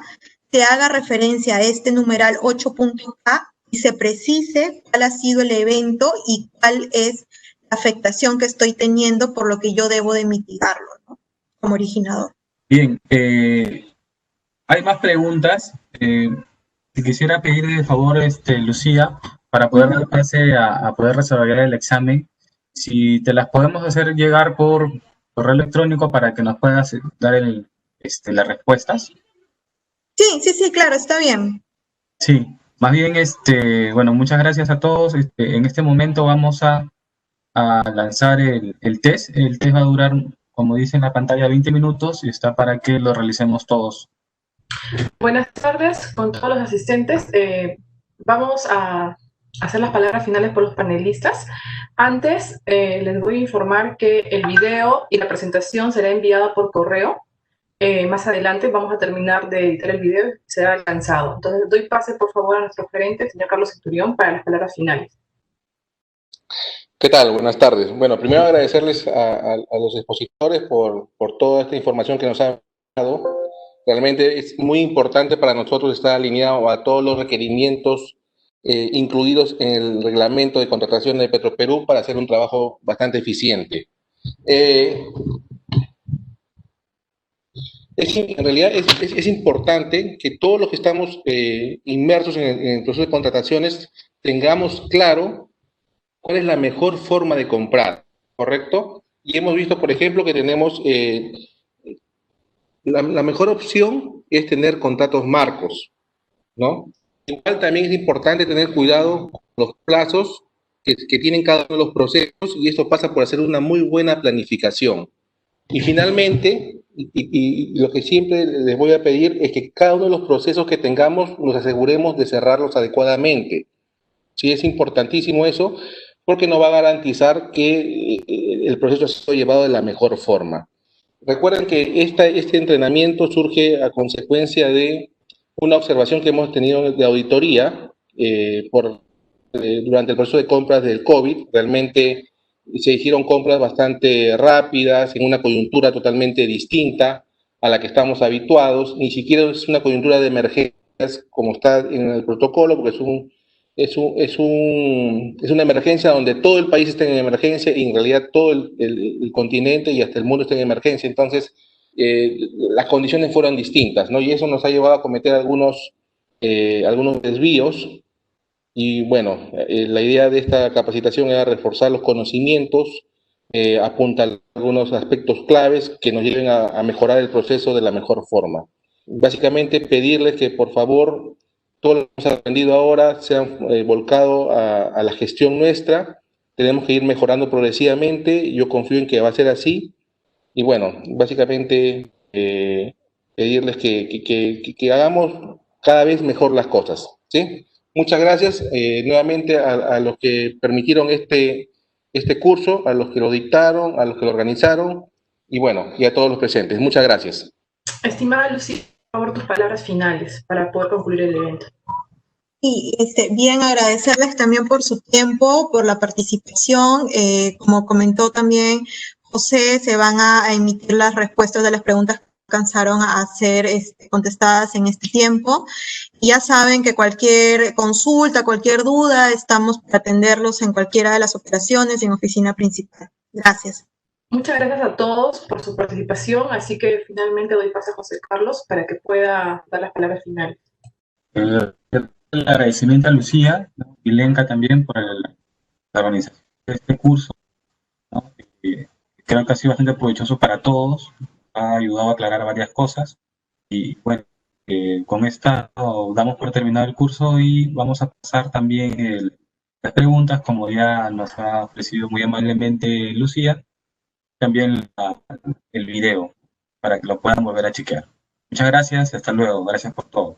Speaker 4: se haga referencia a este numeral 8.K y se precise cuál ha sido el evento y cuál es la afectación que estoy teniendo, por lo que yo debo de mitigarlo, ¿no? Como originador.
Speaker 3: Bien, hay más preguntas. Te quisiera pedir de favor, Lucía, para poder dar pase a poder desarrollar el examen, si te las podemos hacer llegar por correo electrónico para que nos puedas dar las respuestas.
Speaker 4: Sí, claro, está bien.
Speaker 3: Sí, más bien, bueno, muchas gracias a todos. En este momento vamos a lanzar el test. El test va a durar, como dice en la pantalla, 20 minutos y está para que lo realicemos todos.
Speaker 2: Buenas tardes con todos los asistentes. Vamos a hacer las palabras finales por los panelistas. Antes, les voy a informar que el video y la presentación será enviada por correo. Más adelante vamos a terminar de editar el video y será lanzado. Entonces, doy pase, por favor, a nuestro gerente, señor Carlos Centurión, para las palabras finales.
Speaker 5: ¿Qué tal? Buenas tardes. Bueno, primero agradecerles a los expositores por toda esta información que nos han dado. Realmente es muy importante para nosotros estar alineado a todos los requerimientos incluidos en el reglamento de contratación de Petroperú para hacer un trabajo bastante eficiente. En realidad es importante que todos los que estamos inmersos en el proceso de contrataciones tengamos claro cuál es la mejor forma de comprar, ¿correcto? Y hemos visto, por ejemplo, que tenemos la mejor opción es tener contratos marcos, ¿no? Igual también es importante tener cuidado con los plazos que tienen cada uno de los procesos, y esto pasa por hacer una muy buena planificación. Y finalmente, y lo que siempre les voy a pedir es que cada uno de los procesos que tengamos nos aseguremos de cerrarlos adecuadamente. Sí, es importantísimo eso, porque nos va a garantizar que el proceso ha sido llevado de la mejor forma. Recuerden que este entrenamiento surge a consecuencia de una observación que hemos tenido de auditoría durante el proceso de compras del COVID. Realmente se hicieron compras bastante rápidas, en una coyuntura totalmente distinta a la que estamos habituados. Ni siquiera es una coyuntura de emergencias como está en el protocolo, porque es una emergencia donde todo el país está en emergencia y en realidad todo el continente y hasta el mundo está en emergencia. Entonces, las condiciones fueron distintas, ¿no? Y eso nos ha llevado a cometer algunos desvíos. Y bueno, la idea de esta capacitación era reforzar los conocimientos, apuntar algunos aspectos claves que nos lleven a mejorar el proceso de la mejor forma. Básicamente, pedirles que por favor todo lo que hemos aprendido ahora se ha volcado a la gestión nuestra. Tenemos que ir mejorando progresivamente. Yo confío en que va a ser así. Y bueno, básicamente pedirles que hagamos cada vez mejor las cosas, ¿sí? Muchas gracias nuevamente a los que permitieron este curso, a los que lo dictaron, a los que lo organizaron. y bueno, y a todos los presentes. Muchas gracias.
Speaker 2: Estimada Lucía, por favor, tus palabras finales para poder concluir el evento.
Speaker 4: Y bien, agradecerles también por su tiempo, por la participación. Como comentó también José, se van a emitir las respuestas de las preguntas que alcanzaron a ser contestadas en este tiempo. Y ya saben que cualquier consulta, cualquier duda, estamos para atenderlos en cualquiera de las operaciones en oficina principal. Gracias.
Speaker 2: Muchas gracias a todos por su participación, así que finalmente doy paso a José Carlos para que pueda dar las palabras finales.
Speaker 3: El agradecimiento a Lucía, ¿no? Y Lenka también por la organización de este curso, ¿no? Creo que ha sido bastante provechoso para todos, ha ayudado a aclarar varias cosas y bueno, con esta damos por terminado el curso y vamos a pasar también las preguntas, como ya nos ha ofrecido muy amablemente Lucía, también el video para que lo puedan volver a chequear. Muchas gracias, hasta luego, gracias por todo.